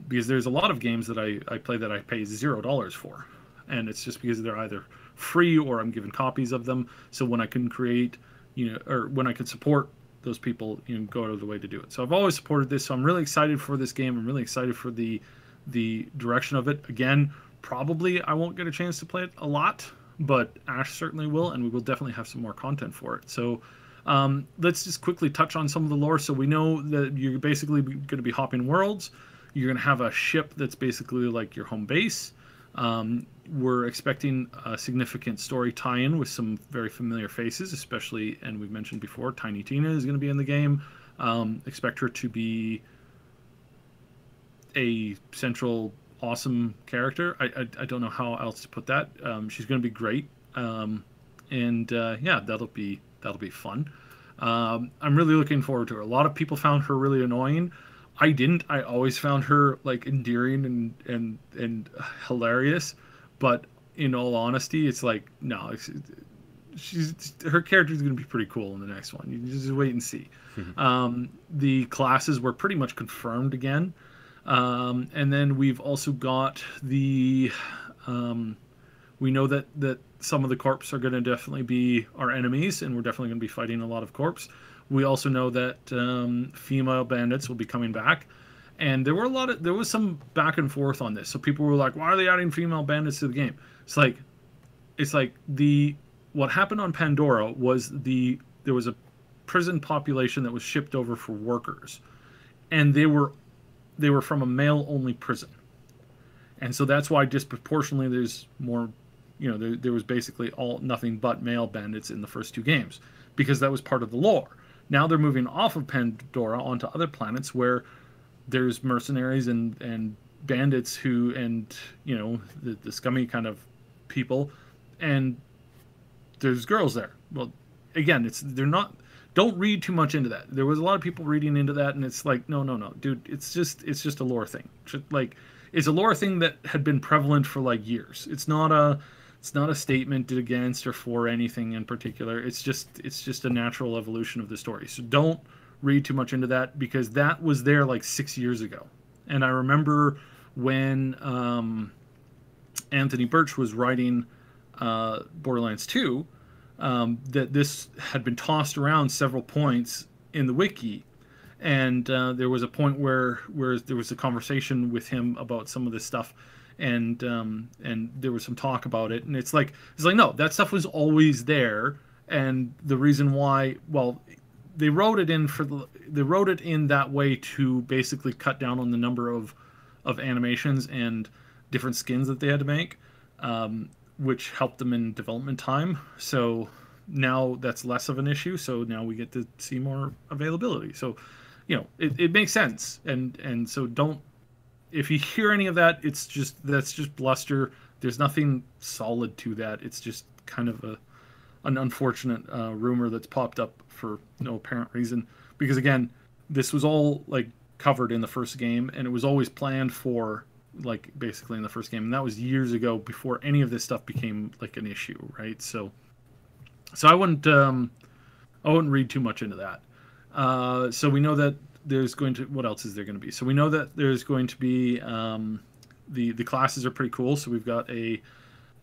Because there's a lot of games that I play that I pay $0 for, and it's just because they're either free or I'm given copies of them. So when I can create, or when I can support those people, go out of the way to do it. So I've always supported this. So I'm really excited for this game. I'm really excited for the direction of it. Again, probably I won't get a chance to play it a lot, but Ash certainly will, and we will definitely have some more content for it. So let's just quickly touch on some of the lore. So we know that you're basically going to be hopping worlds. You're going to have a ship that's basically like your home base. We're expecting a significant story tie-in with some very familiar faces, especially, and we've mentioned before, Tiny Tina is going to be in the game. Expect her to be a central, awesome character. I don't know how else to put that. She's going to be great. That'll be fun. I'm really looking forward to her. A lot of people found her really annoying. I didn't. I always found her like endearing and hilarious. But in all honesty, it's like, no, her character is going to be pretty cool in the next one. You just wait and see. The classes were pretty much confirmed again. And then we've also got we know that some of the corps are going to definitely be our enemies, and we're definitely going to be fighting a lot of corps. We also know that female bandits will be coming back, And there was some back and forth on this. So people were like, why are they adding female bandits to the game? It's like what happened on Pandora was there was a prison population that was shipped over for workers, and they were from a male only prison. And so that's why disproportionately there's more, there was basically nothing but male bandits in the first two games, because that was part of the lore. Now they're moving off of Pandora onto other planets where there's mercenaries and bandits the scummy kind of people, and there's girls there. Well, again, don't read too much into that. There was a lot of people reading into that, and it's like, no, dude, it's just a lore thing. It's a lore thing that had been prevalent for like years. It's not a statement against or for anything in particular. It's just a natural evolution of the story. So don't read too much into that, because that was there like 6 years ago. And I remember when Anthony Birch was writing Borderlands 2, that this had been tossed around several points in the wiki, and there was a point where there was a conversation with him about some of this stuff, and there was some talk about it, and it's like no, that stuff was always there, and the reason why, well, they wrote it in that way to basically cut down on the number of animations and different skins that they had to make, which helped them in development time. So now that's less of an issue. So now we get to see more availability. So, it makes sense. And so if you hear any of that, that's just bluster. There's nothing solid to that. It's just kind of an unfortunate rumor that's popped up for no apparent reason. Because again, this was all like covered in the first game, and it was always planned for, like, basically in the first game, and that was years ago, before any of this stuff became like an issue, right? So I wouldn't read too much into that. So we know that there's going to, what else is there going to be? So we know that there's going to be the classes are pretty cool. So we've got a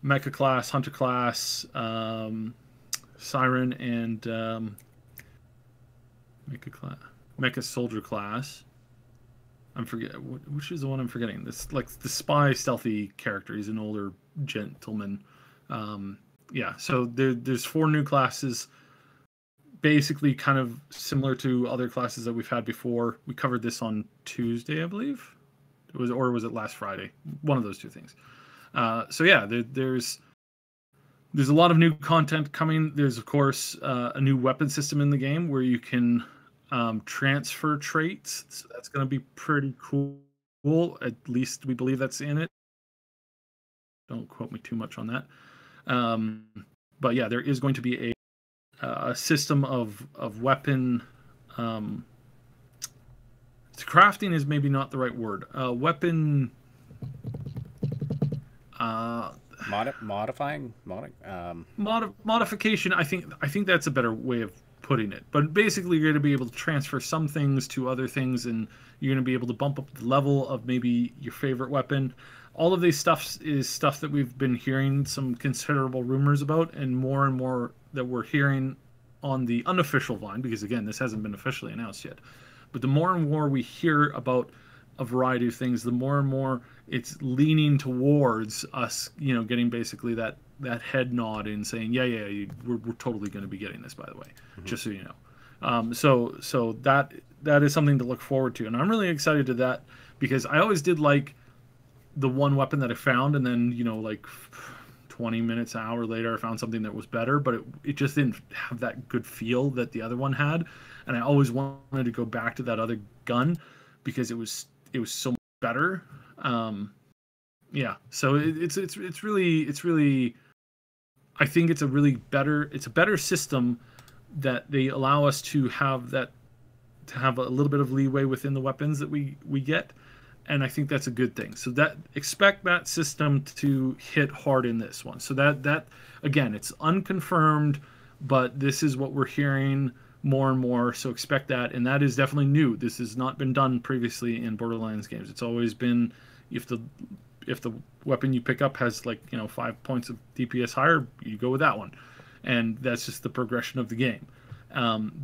mecha class, hunter class, siren, and mecha soldier class. I'm forgetting which is the one I'm forgetting. This, like, the spy stealthy character. He's an older gentleman. So there's 4 new classes, basically kind of similar to other classes that we've had before. We covered this on Tuesday, I believe. Was it last Friday? One of those two things. There's a lot of new content coming. There's, of course, a new weapon system in the game where you can transfer traits. So that's going to be pretty cool. At least we believe that's in it. Don't quote me too much on that. But yeah, there is going to be a system of weapon. Crafting is maybe not the right word. Weapon. Modification. I think that's a better way of putting it. But basically, you're going to be able to transfer some things to other things, and you're going to be able to bump up the level of maybe your favorite weapon. All of these stuff is stuff that we've been hearing some considerable rumors about, and more that we're hearing on the unofficial line, because again, this hasn't been officially announced yet. But the more and more we hear about a variety of things, the more and more it's leaning towards us, getting basically that head nod and saying, we're totally going to be getting this, by the way, just so you know. So that is something to look forward to, and I'm really excited to that, because I always did like the one weapon that I found, and then like 20 minutes, an hour later, I found something that was better, but it just didn't have that good feel that the other one had, and I always wanted to go back to that other gun because it was so much better. So it's really I think it's a better system that they allow us to have a little bit of leeway within the weapons that we get, and I think that's a good thing. So expect that system to hit hard in this one. So that again, it's unconfirmed, but this is what we're hearing more and more, so expect that, and that is definitely new. This has not been done previously in Borderlands games. It's always been, if the weapon you pick up has 5 points of DPS higher, you go with that one, and that's just the progression of the game.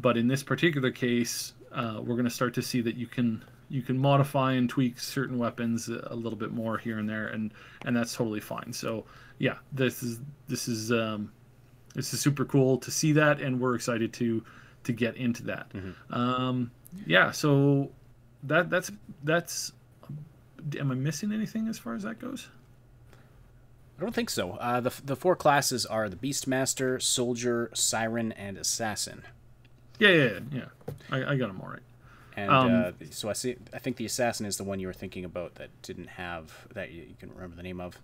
But in this particular case, we're going to start to see that you can you can modify and tweak certain weapons a little bit more here and there, and that's totally fine. So yeah, this is super cool to see that, and we're excited to get into that. Yeah, so that's. Am I missing anything as far as that goes? I don't think so. The 4 classes are the Beastmaster, Soldier, Siren, and Assassin. Yeah. I got them all right. And so I think the Assassin is the one you were thinking about that didn't have that you can remember the name of.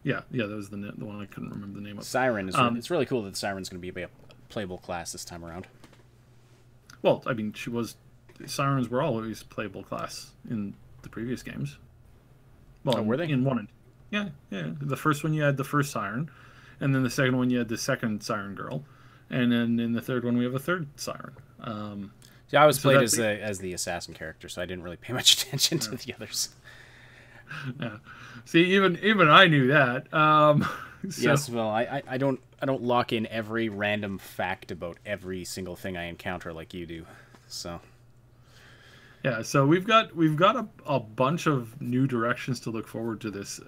Yeah, that was the one I couldn't remember the name of. Siren is it's really cool that the Siren's going to be a playable class this time around. Well, I mean, Sirens were always playable class in the previous games. Well, were they? In 1 and 2. Yeah. The first one you had the first Siren, and then the second one you had the second Siren girl, and then in the third one we have a third Siren. Yeah, I was played as the assassin character, so I didn't really pay much attention to the others. Yeah. See, even I knew that. Yes, well, I don't lock in every random fact about every single thing I encounter like you do. So yeah, so we've got a bunch of new directions to look forward to this.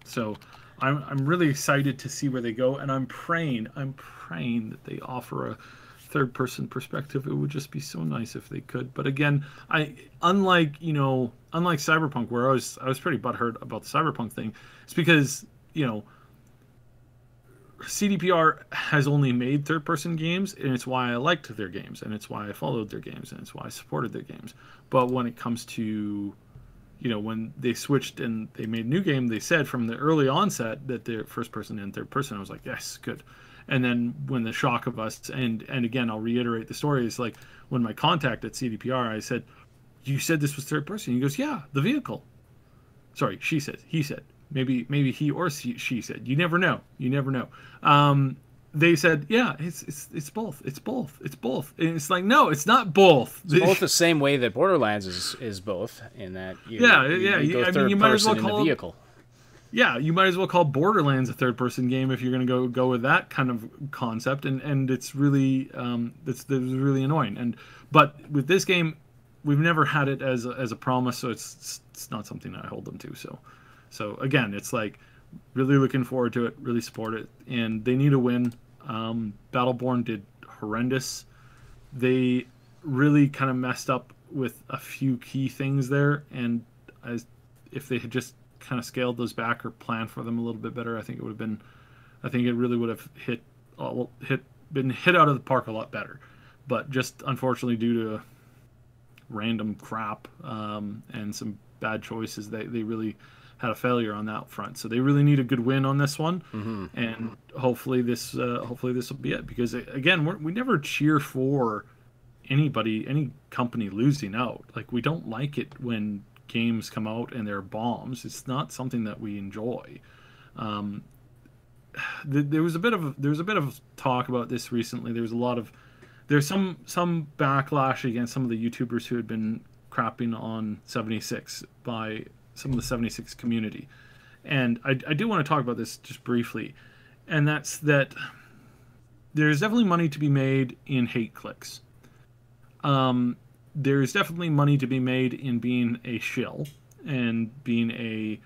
So I'm really excited to see where they go, and I'm praying that they offer a third-person perspective. It would just be so nice if they could. But again, unlike Cyberpunk, where I was pretty butthurt about the Cyberpunk thing, it's because CDPR has only made third-person games, and it's why I liked their games, and it's why I followed their games, and it's why I supported their games. But when it comes to, when they switched and they made a new game, they said from the early onset that they're first-person and third-person. I was like, yes, good. And then when the shock of us, and again, I'll reiterate the story, is like when my contact at CDPR, I said, you said this was third-person? He goes, yeah, the vehicle. Sorry, he said. Maybe he or she said. You never know. They said, yeah, it's both. And it's like, no, it's not both. It's both the same way that Borderlands is both, in that you go third person in the vehicle. Yeah, you might as well call Borderlands a third-person game if you're going to go with that kind of concept, and it's really it's really annoying. But with this game, we've never had it as a promise, so it's not something that I hold them to. So again, it's like really looking forward to it, really support it, and they need a win. Battleborn did horrendous. They really kind of messed up with a few key things there, and if they had just kind of scaled those back or planned for them a little bit better, I think it really would have been hit out of the park a lot better. But just unfortunately, due to random crap and some bad choices, they really had a failure on that front. So they really need a good win on this one, and hopefully this will be it. Because again, we never cheer for any company losing out. Like, we don't like it when games come out and they're bombs. It's not something that we enjoy. There was a bit of talk about this recently. There's some backlash against some of the YouTubers who had been crapping on 76 by some of the 76 community, and I do want to talk about this just briefly, and that's that there's definitely money to be made in hate clicks. There's definitely money to be made in being a shill and being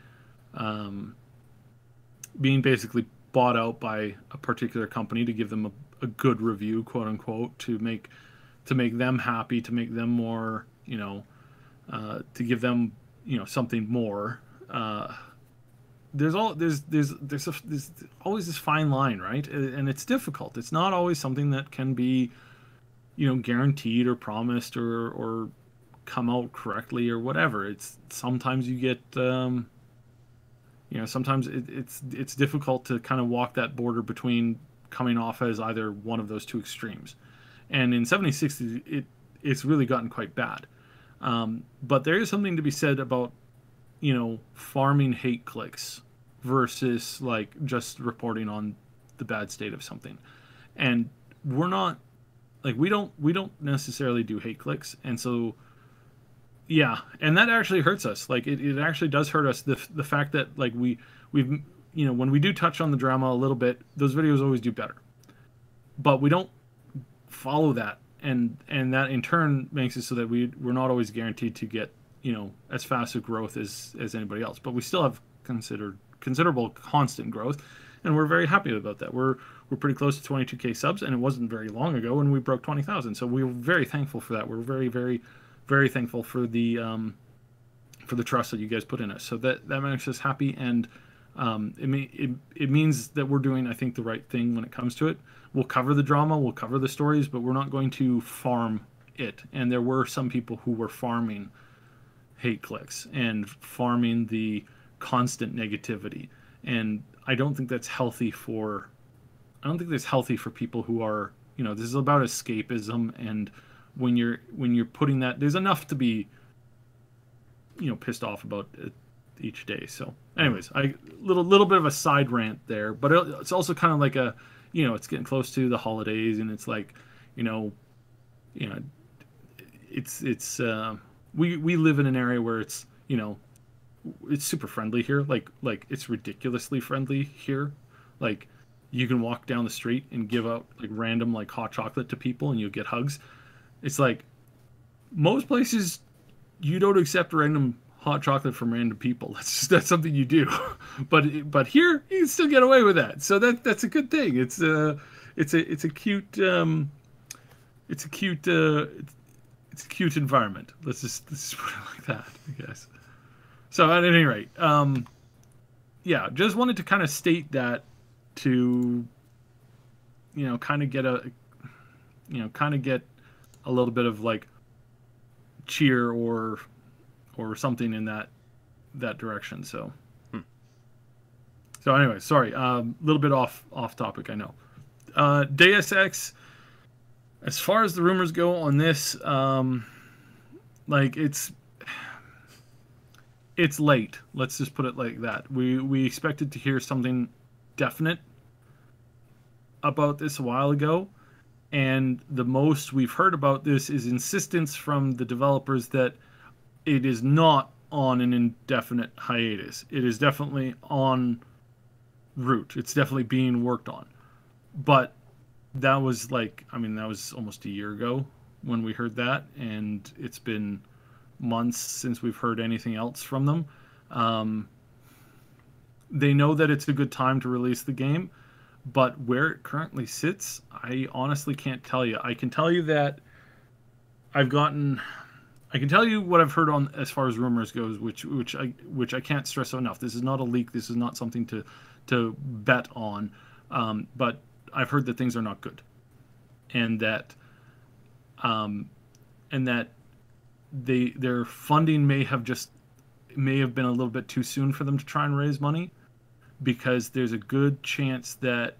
basically bought out by a particular company to give them a good review, quote unquote, to make them happy, to make them more, to give them something more. There's always this fine line, right? And it's difficult. It's not always something that can be guaranteed or promised or come out correctly or whatever. It's sometimes you get sometimes it's difficult to kind of walk that border between coming off as either one of those two extremes. And in 76 it's really gotten quite bad. But there is something to be said about farming hate clicks versus like just reporting on the bad state of something. And we're not like, we don't necessarily do hate clicks, and so yeah, and that actually hurts us. Like it actually does hurt us, the fact that like we've when we do touch on the drama a little bit, those videos always do better, but we don't follow that, and that in turn makes it so that we're not always guaranteed to get as fast a growth as anybody else, but we still have considerable constant growth, and we're very happy about that. We're pretty close to 22K subs, and it wasn't very long ago when we broke 20,000. So we were very thankful for that. We're very, very, very thankful for the trust that you guys put in us. So that makes us happy, and it means that we're doing, I think, the right thing when it comes to it. We'll cover the drama, we'll cover the stories, but we're not going to farm it. And there were some people who were farming hate clicks and farming the constant negativity, and I don't think that's healthy for people who are, this is about escapism, and when you're putting that, there's enough to be pissed off about each day. So anyways, little bit of a side rant there, but it's also kind of like a, it's getting close to the holidays, and it's like, it's we live in an area where it's, it's super friendly here. Like it's ridiculously friendly here. Like you can walk down the street and give out like random like hot chocolate to people and you'll get hugs. It's like most places you don't accept random hot chocolate from random people. That's something you do. But here you can still get away with that. So that's a good thing. It's a cute environment. Let's just put it like that, I guess. So at any rate, just wanted to kind of state that to, kind of get a little bit of like cheer or something in that direction. So, So anyway, sorry, a little bit off topic, I know. Deus Ex, as far as the rumors go on this, it's late. Let's just put it like that. We expected to hear something definite about this a while ago, and the most we've heard about this is insistence from the developers that it is not on an indefinite hiatus. It is definitely en route. It's definitely being worked on. But that was that was almost a year ago when we heard that, and it's been months since we've heard anything else from them. They know that it's a good time to release the game, but where it currently sits, I honestly can't tell you. I can tell you that I can tell you what I've heard on as far as rumors goes, which I can't stress enough. This is not a leak. This is not something to bet on. But I've heard that things are not good, and that their funding may have been a little bit too soon for them to try and raise money, because there's a good chance that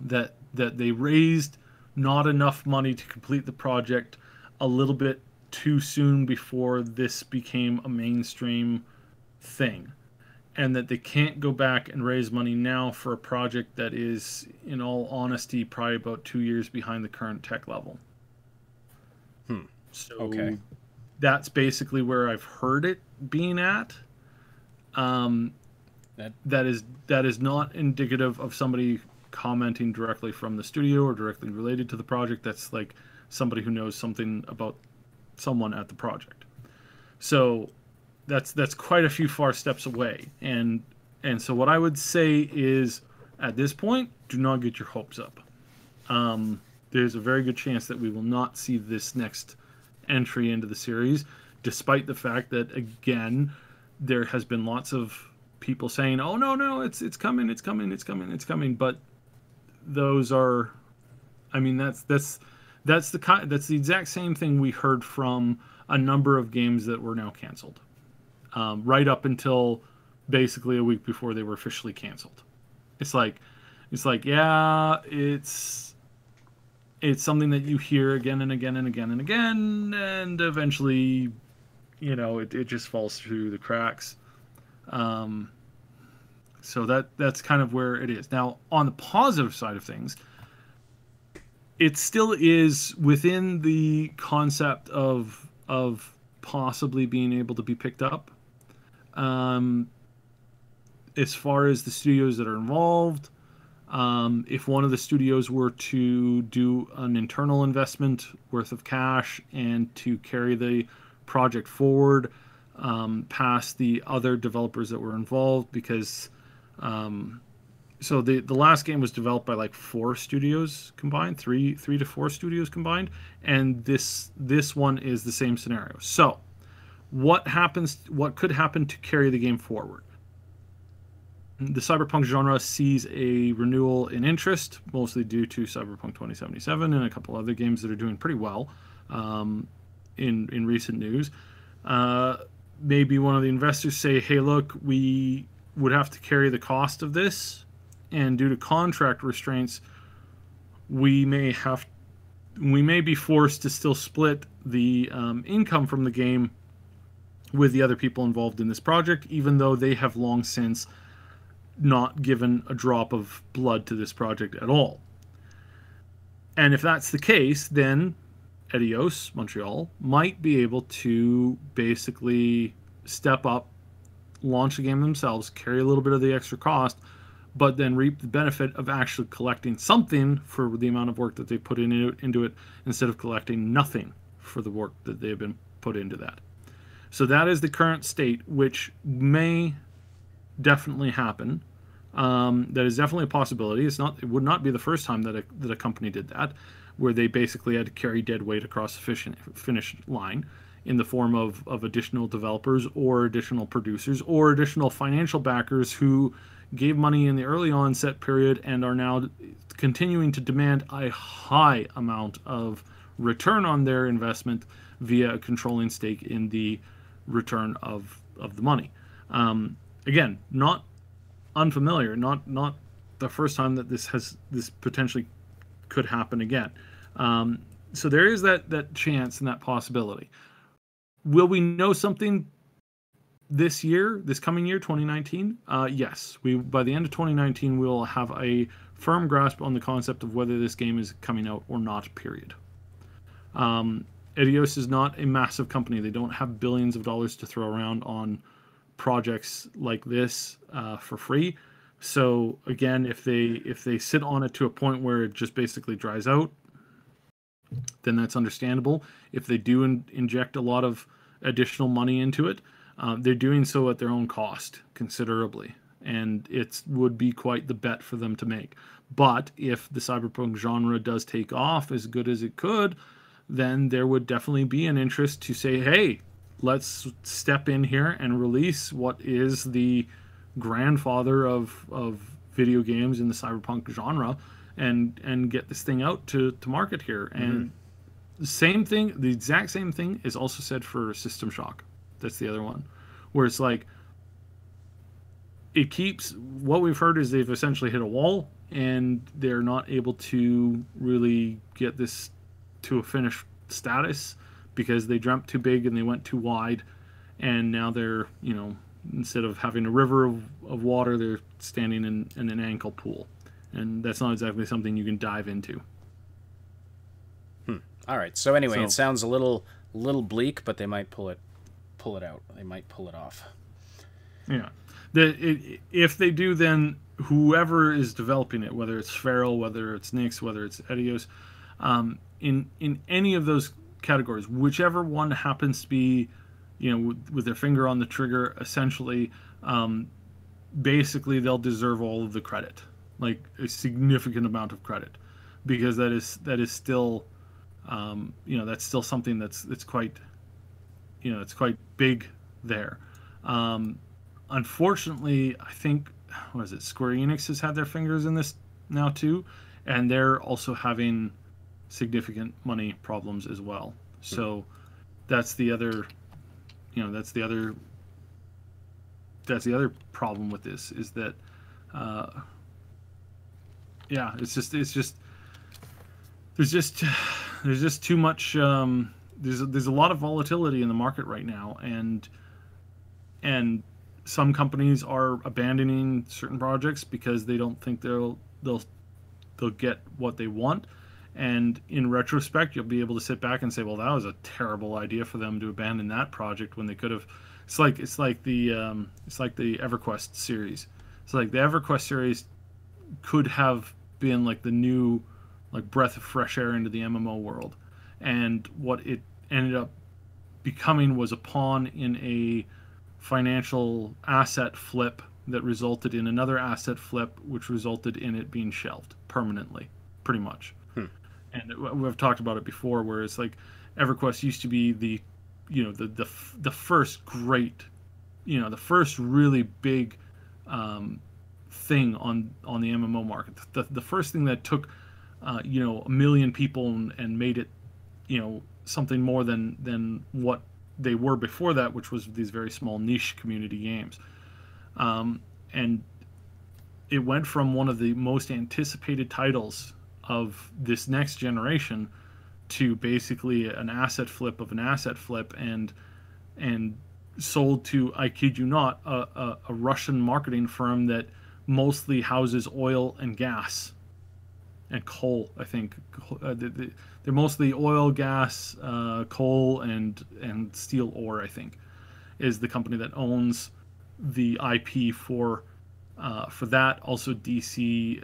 that they raised not enough money to complete the project a little bit too soon before this became a mainstream thing, and that they can't go back and raise money now for a project that is, in all honesty, probably about 2 years behind the current tech level. So okay, that's basically where I've heard it being at. That is not indicative of somebody commenting directly from the studio or directly related to the project. That's like somebody who knows something about someone at the project. So that's quite a few far steps away. And so what I would say is, at this point, do not get your hopes up. There's a very good chance that we will not see this next entry into the series, despite the fact that, again, there has been lots of people saying, "Oh no, it's coming, it's coming, it's coming, it's coming." But those are, that's the exact same thing we heard from a number of games that were now canceled, right up until basically a week before they were officially canceled. It's like yeah, it's something that you hear again and again and again and again, and eventually, it just falls through the cracks. So that's kind of where it is. Now, on the positive side of things, it still is within the concept of possibly being able to be picked up. As far as the studios that are involved, if one of the studios were to do an internal investment worth of cash and to carry the project forward past the other developers that were involved, because so the last game was developed by like 4 studios combined, three to 4 studios combined, and this one is the same scenario. So what could happen to carry the game forward? The cyberpunk genre sees a renewal in interest, mostly due to Cyberpunk 2077 and a couple other games that are doing pretty well in recent news. Maybe one of the investors say, hey, look, we would have to carry the cost of this, and due to contract restraints, we may be forced to still split the income from the game with the other people involved in this project, even though they have long since not given a drop of blood to this project at all. And if that's the case, then Eidos Montreal might be able to basically step up, launch the game themselves, carry a little bit of the extra cost, but then reap the benefit of actually collecting something for the amount of work that they put into it, instead of collecting nothing for the work that they have been put into that. So that is the current state, which may definitely happen. That is definitely a possibility. It would not be the first time that a company did that, where they basically had to carry dead weight across the finish line in the form of additional developers or additional producers or additional financial backers who gave money in the early onset period and are now continuing to demand a high amount of return on their investment via a controlling stake in the return of the money. Again, not unfamiliar, not the first time that this potentially could happen again. So there is that chance and that possibility. Will we know something this coming year, 2019? Yes. By the end of 2019, we will have a firm grasp on the concept of whether this game is coming out or not, period. Eidos is not a massive company. They don't have billions of dollars to throw around on projects like this for free. So again, if they sit on it to a point where it just basically dries out, then that's understandable. If they do inject a lot of additional money into it, they're doing so at their own cost considerably, and it would be quite the bet for them to make. But if the cyberpunk genre does take off as good as it could, then there would definitely be an interest to say, hey, let's step in here and release what is the grandfather of video games in the cyberpunk genre and get this thing out to market here. And the exact same thing is also said for System Shock. That's the other one, where it's like, what we've heard is they've essentially hit a wall and they're not able to really get this to a finished status because they dreamt too big and they went too wide, and now they're, instead of having a river of water, they're standing in an ankle pool, and that's not exactly something you can dive into. All right. So anyway, it sounds a little bleak, but they might pull it out. They might pull it off. Yeah. If they do, then whoever is developing it, whether it's Feral, whether it's Nyx, whether it's Eidos, in any of those categories, whichever one happens to be, with their finger on the trigger, essentially, basically they'll deserve all of the credit, like a significant amount of credit, because that is still, that's still something that's quite, it's quite big there. Unfortunately, I think, Square Enix has had their fingers in this now too, and they're also having significant money problems as well. So that's the other, that's the other problem with this, is that, it's just there's just too much. There's a lot of volatility in the market right now, and some companies are abandoning certain projects because they don't think they'll get what they want. And in retrospect, you'll be able to sit back and say, well, that was a terrible idea for them to abandon that project when they could have. It's like the EverQuest series. It's like the EverQuest series could have been like the new, like, breath of fresh air into the MMO world, and what it ended up becoming was a pawn in a financial asset flip that resulted in another asset flip, which resulted in it being shelved permanently, pretty much. And we've talked about it before, where it's like EverQuest used to be the first great, the first really big thing on the MMO market. The first thing that took a million people and made it something more than what they were before that, which was these very small niche community games. And it went from one of the most anticipated titles of this next generation to basically an asset flip of an asset flip, and sold to, I kid you not, a Russian marketing firm that mostly houses oil and gas and coal. I think they're mostly oil, gas, coal, and steel ore, I think, is the company that owns the IP for that. Also DC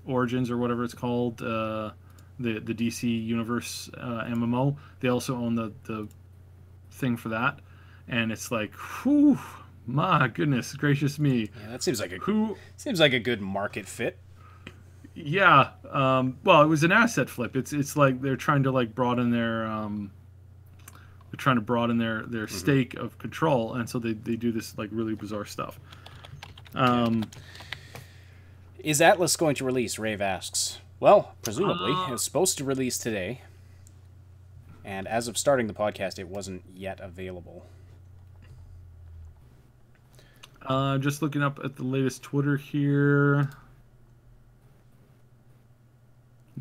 Origins, or whatever it's called, the DC Universe MMO. They also own the thing for that, and it's like, whew, my goodness gracious me. Yeah, that seems like a good market fit. Yeah, well, it was an asset flip. It's like they're trying to like broaden their stake of control, and so they do this like really bizarre stuff. Is Atlas going to release? Rave asks. Well, presumably. It was supposed to release today. And as of starting the podcast, it wasn't yet available. Just looking up at the latest Twitter here.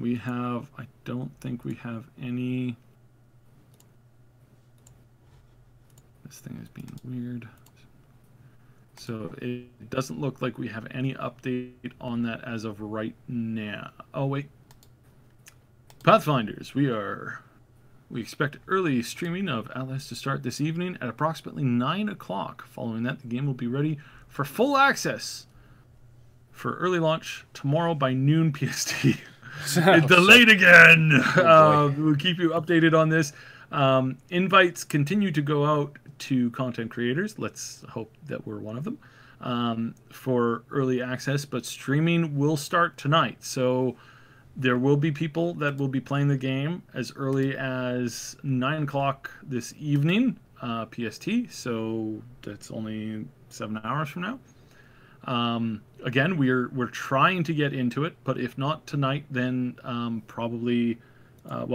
I don't think we have any... This thing is being weird. So it doesn't look like we have any update on that as of right now. Oh, wait. Pathfinders, we expect early streaming of Atlas to start this evening at approximately 9 o'clock. Following that, the game will be ready for full access for early launch tomorrow by noon PST. It's delayed again. We'll keep you updated on this. Invites continue to go out to content creators. Let's hope that we're one of them, for early access, but streaming will start tonight. So there will be people that will be playing the game as early as 9 o'clock this evening, PST. So that's only 7 hours from now. Again, we're trying to get into it, but if not tonight, then probably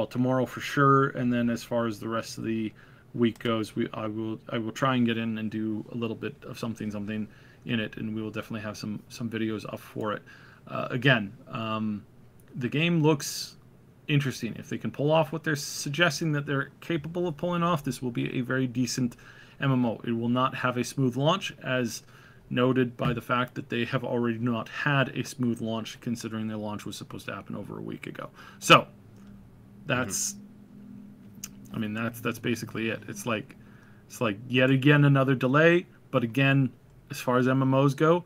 tomorrow for sure. And then as far as the rest of the week goes, I will try and get in and do a little bit of something in it, and we will definitely have some videos up for it. Again, the game looks interesting. If they can pull off what they're suggesting that they're capable of pulling off, this will be a very decent MMO. It will not have a smooth launch, as noted by the fact that they have already not had a smooth launch, considering their launch was supposed to happen over a week ago. So that's I mean, that's basically it. It's like yet again another delay, but again, as far as MMOs go,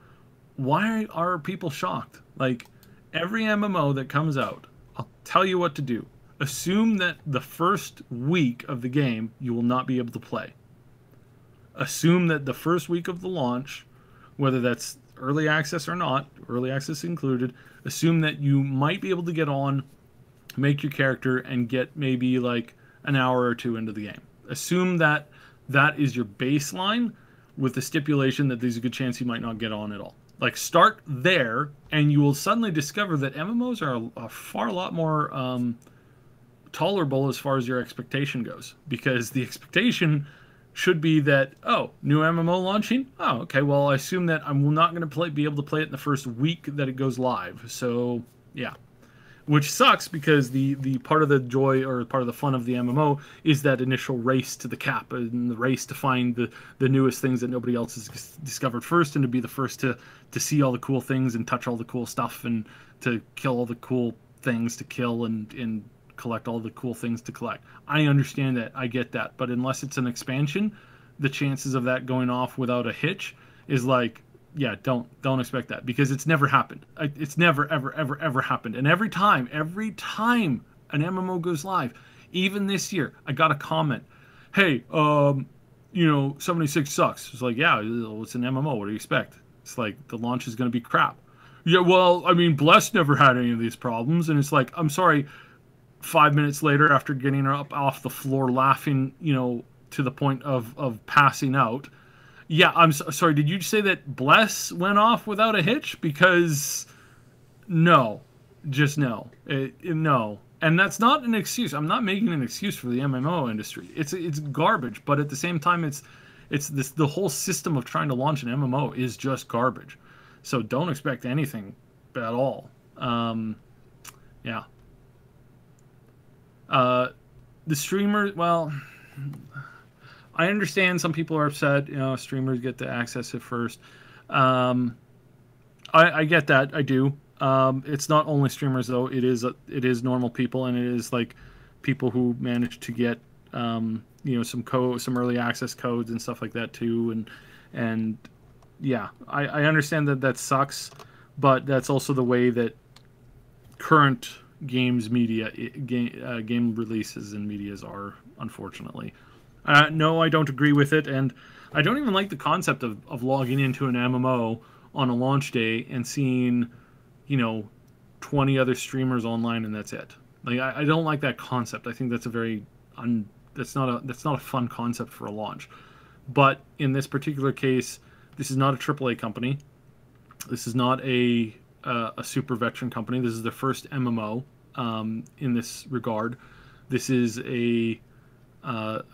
why are people shocked? Like, every MMO that comes out, I'll tell you what to do. Assume that the first week of the game you will not be able to play. Assume that the first week of the launch, whether that's early access or not, early access included, assume that you might be able to get on, make your character, and get maybe like an hour or two into the game. Assume that that is your baseline, with the stipulation that there's a good chance you might not get on at all. Like, start there, and you will suddenly discover that MMOs are a far lot more tolerable as far as your expectation goes. Because the expectation should be that, oh, new MMO launching? Oh, okay, well, I assume that I'm not going to be able to play it in the first week that it goes live. So, yeah. Which sucks, because the part of the joy, or part of the fun of the MMO, is that initial race to the cap, and the race to find the newest things that nobody else has discovered first, and to be the first to see all the cool things and touch all the cool stuff, and to kill all the cool things to kill, and collect all the cool things to collect. I understand that, I get that, but unless it's an expansion, the chances of that going off without a hitch is like, yeah, don't expect that, because it's never happened. It's never, ever, ever, ever happened. And every time an MMO goes live, even this year, I got a comment hey, 76 sucks. It's like, yeah, it's an MMO. What do you expect? It's like the launch is going to be crap. Yeah, well, I mean, Bless never had any of these problems, and it's like, I'm sorry. 5 minutes later, after getting her up off the floor laughing, to the point of passing out. Yeah, I'm sorry. Did you say that Bless went off without a hitch? Because no, just no, no. And that's not an excuse. I'm not making an excuse for the MMO industry. It's garbage, but at the same time, the whole system of trying to launch an MMO is just garbage. So don't expect anything at all. Yeah. The streamers, well, I understand some people are upset. Streamers get to access it first. I get that. I do. It's not only streamers though. It is normal people, and it is like people who manage to get some early access codes and stuff like that too. And yeah, I understand that sucks, but that's also the way that current game releases and medias are, unfortunately. No, I don't agree with it, and I don't even like the concept of logging into an MMO on a launch day and seeing 20 other streamers online and that's it. Like I don't like that concept. I think that's that's not a fun concept for a launch. But in this particular case, this is not a AAA company. This is not a super veteran company. This is their first MMO in this regard. This is a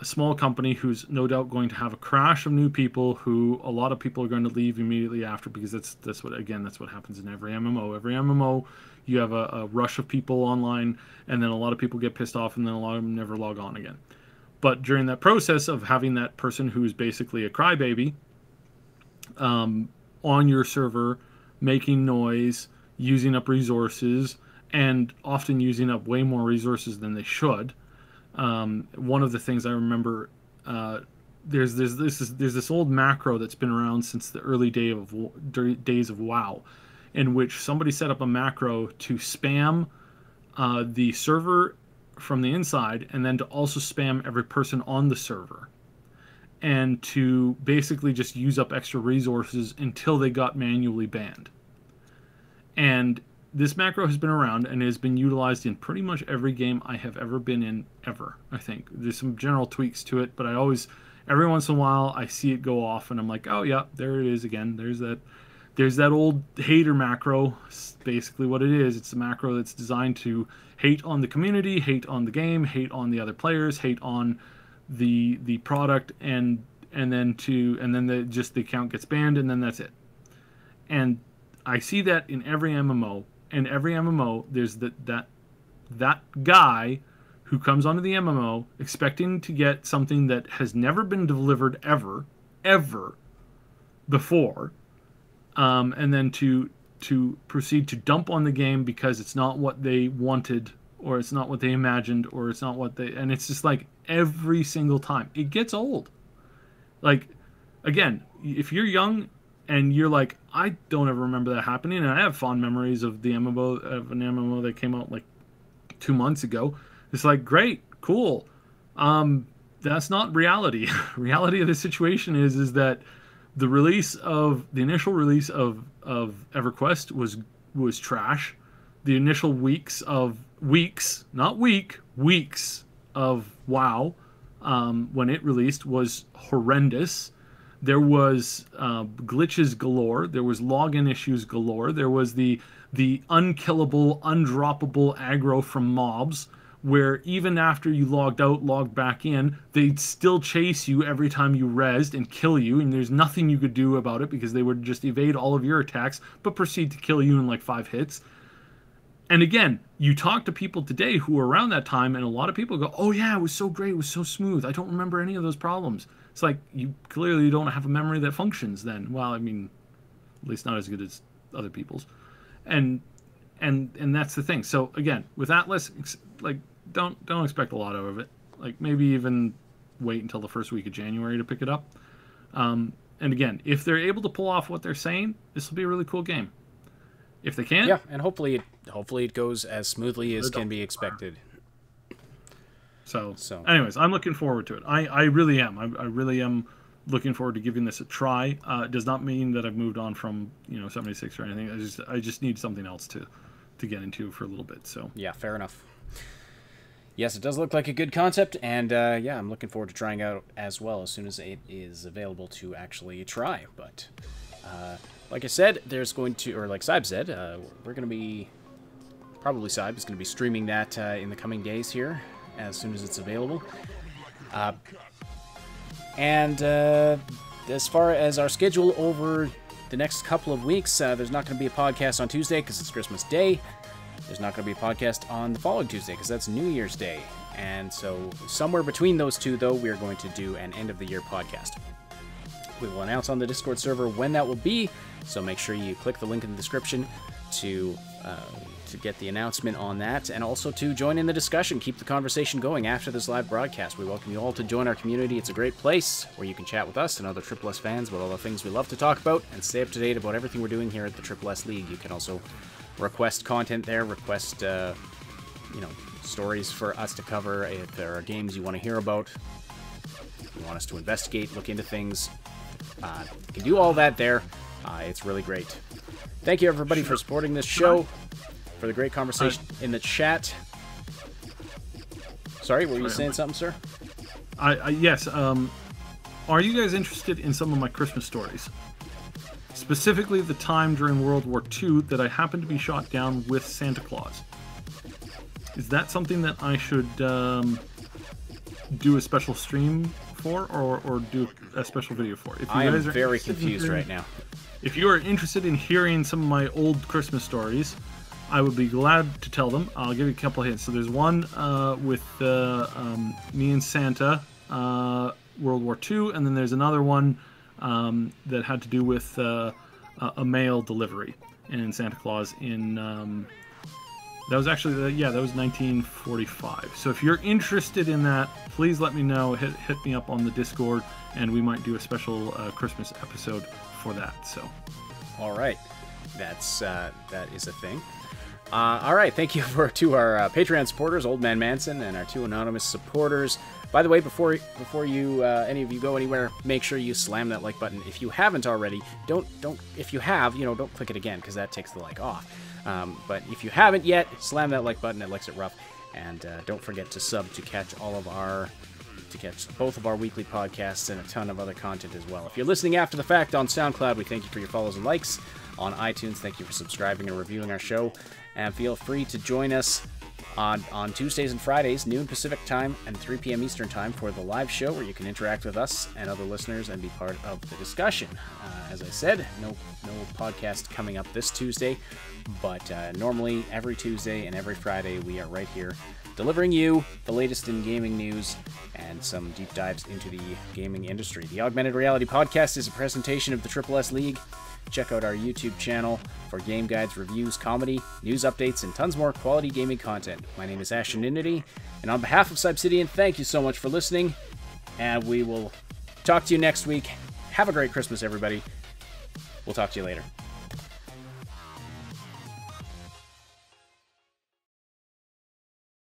small company who's no doubt going to have a crash of new people who a lot of people are going to leave immediately after, because that's what happens in every MMO. Every MMO, you have a rush of people online, and then a lot of people get pissed off, and then a lot of them never log on again. But during that process of having that person who's basically a crybaby on your server, making noise, using up resources, and often using up way more resources than they should. One of the things I remember, there's this old macro that's been around since the early days of WoW, in which somebody set up a macro to spam the server from the inside, and then to also spam every person on the server, and to basically just use up extra resources until they got manually banned. And this macro has been around and has been utilized in pretty much every game I have ever been in, ever, I think. There's some general tweaks to it, but every once in a while, I see it go off, and I'm like, oh yeah, there it is again. There's that old hater macro. It's basically what it is. It's a macro that's designed to hate on the community, hate on the game, hate on the other players, hate on the product, and then the account gets banned, and then that's it. And I see that in every MMO. In every MMO, there's that guy who comes onto the MMO expecting to get something that has never been delivered ever before, and then to proceed to dump on the game because it's not what they wanted, or it's not what they imagined, or it's not what they... And it's just like every single time. It gets old. Like, again, if you're young and you're like, I don't ever remember that happening, and I have fond memories of an MMO that came out like 2 months ago. It's like, great, cool. That's not reality. Reality of the situation is that the initial release of EverQuest was trash. The initial weeks of WoW, when it released, was horrendous. There was glitches galore. There was login issues galore. There was the unkillable, undroppable aggro from mobs, where even after you logged back in, they'd still chase you every time you rezzed and kill you, and there's nothing you could do about it because they would just evade all of your attacks, but proceed to kill you in like 5 hits. And again, you talk to people today who were around that time, and a lot of people go, oh yeah, it was so great, it was so smooth, I don't remember any of those problems. It's like, you clearly don't have a memory that functions then. Well, I mean, at least not as good as other people's. And that's the thing. So again, with Atlas, like, don't expect a lot out of it. Like, maybe even wait until the first week of January to pick it up. And again, if they're able to pull off what they're saying, this will be a really cool game. If they can't, yeah, and hopefully it goes as smoothly as can be expected. So anyways, I'm looking forward to it. I really am. I really am looking forward to giving this a try. It does not mean that I've moved on from 76 or anything. I just need something else to get into for a little bit. So yeah, fair enough. Yes, it does look like a good concept, and yeah, I'm looking forward to trying out as well as soon as it is available to actually try. But like I said, there's going to, or like Saib said, we're going to be, probably Saib is going to be streaming that in the coming days here as soon as it's available. And as far as our schedule over the next couple of weeks, there's not going to be a podcast on Tuesday because it's Christmas Day. There's not going to be a podcast on the following Tuesday because that's New Year's Day. And so somewhere between those two, though, we're going to do an end-of-the-year podcast. We will announce on the Discord server when that will be, so make sure you click the link in the description to get the announcement on that, and also to join in the discussion. Keep the conversation going after this live broadcast. We welcome you all to join our community. It's a great place where you can chat with us and other Triple S fans about all the things we love to talk about and stay up to date about everything we're doing here at the Triple S League. You can also request content there, request stories for us to cover. If there are games you want to hear about, if you want us to investigate, look into things, you can do all that there. It's really great. Thank you, everybody, for supporting this show, for the great conversation in the chat. Sorry, were you saying something, sir? Yes. Are you guys interested in some of my Christmas stories? Specifically, the time during World War II that I happened to be shot down with Santa Claus. Is that something that I should do a special stream for, or do a special video for? If you I am guys are very confused right now. If you are interested in hearing some of my old Christmas stories, I would be glad to tell them. I'll give you a couple of hints. So there's one with me and Santa, World War II, and then there's another one that had to do with a mail delivery and Santa Claus in... that was actually, that was 1945. So if you're interested in that, please let me know. Hit me up on the Discord, and we might do a special Christmas episode for that. So, all right, that is a thing. All right, thank you to our Patreon supporters, Old Man Manson, and our 2 anonymous supporters. By the way, before you any of you go anywhere, make sure you slam that like button. If you haven't already, don't. If you have, don't click it again because that takes the like off. But if you haven't yet, slam that like button. It likes it rough, and don't forget to sub to catch both of our weekly podcasts and a ton of other content as well. If you're listening after the fact on SoundCloud, we thank you for your follows and likes. On iTunes, thank you for subscribing and reviewing our show. And feel free to join us on Tuesdays and Fridays, noon Pacific time and 3 p.m. Eastern time for the live show where you can interact with us and other listeners and be part of the discussion. As I said, no podcast coming up this Tuesday, but normally every Tuesday and every Friday we are right here delivering you the latest in gaming news and some deep dives into the gaming industry. The Augmented Reality Podcast is a presentation of the Triple S League. Check out our YouTube channel for game guides, reviews, comedy, news updates, and tons more quality gaming content. My name is Ashenindity, and on behalf of Subsidian, thank you so much for listening, and we will talk to you next week. Have a great Christmas, everybody. We'll talk to you later.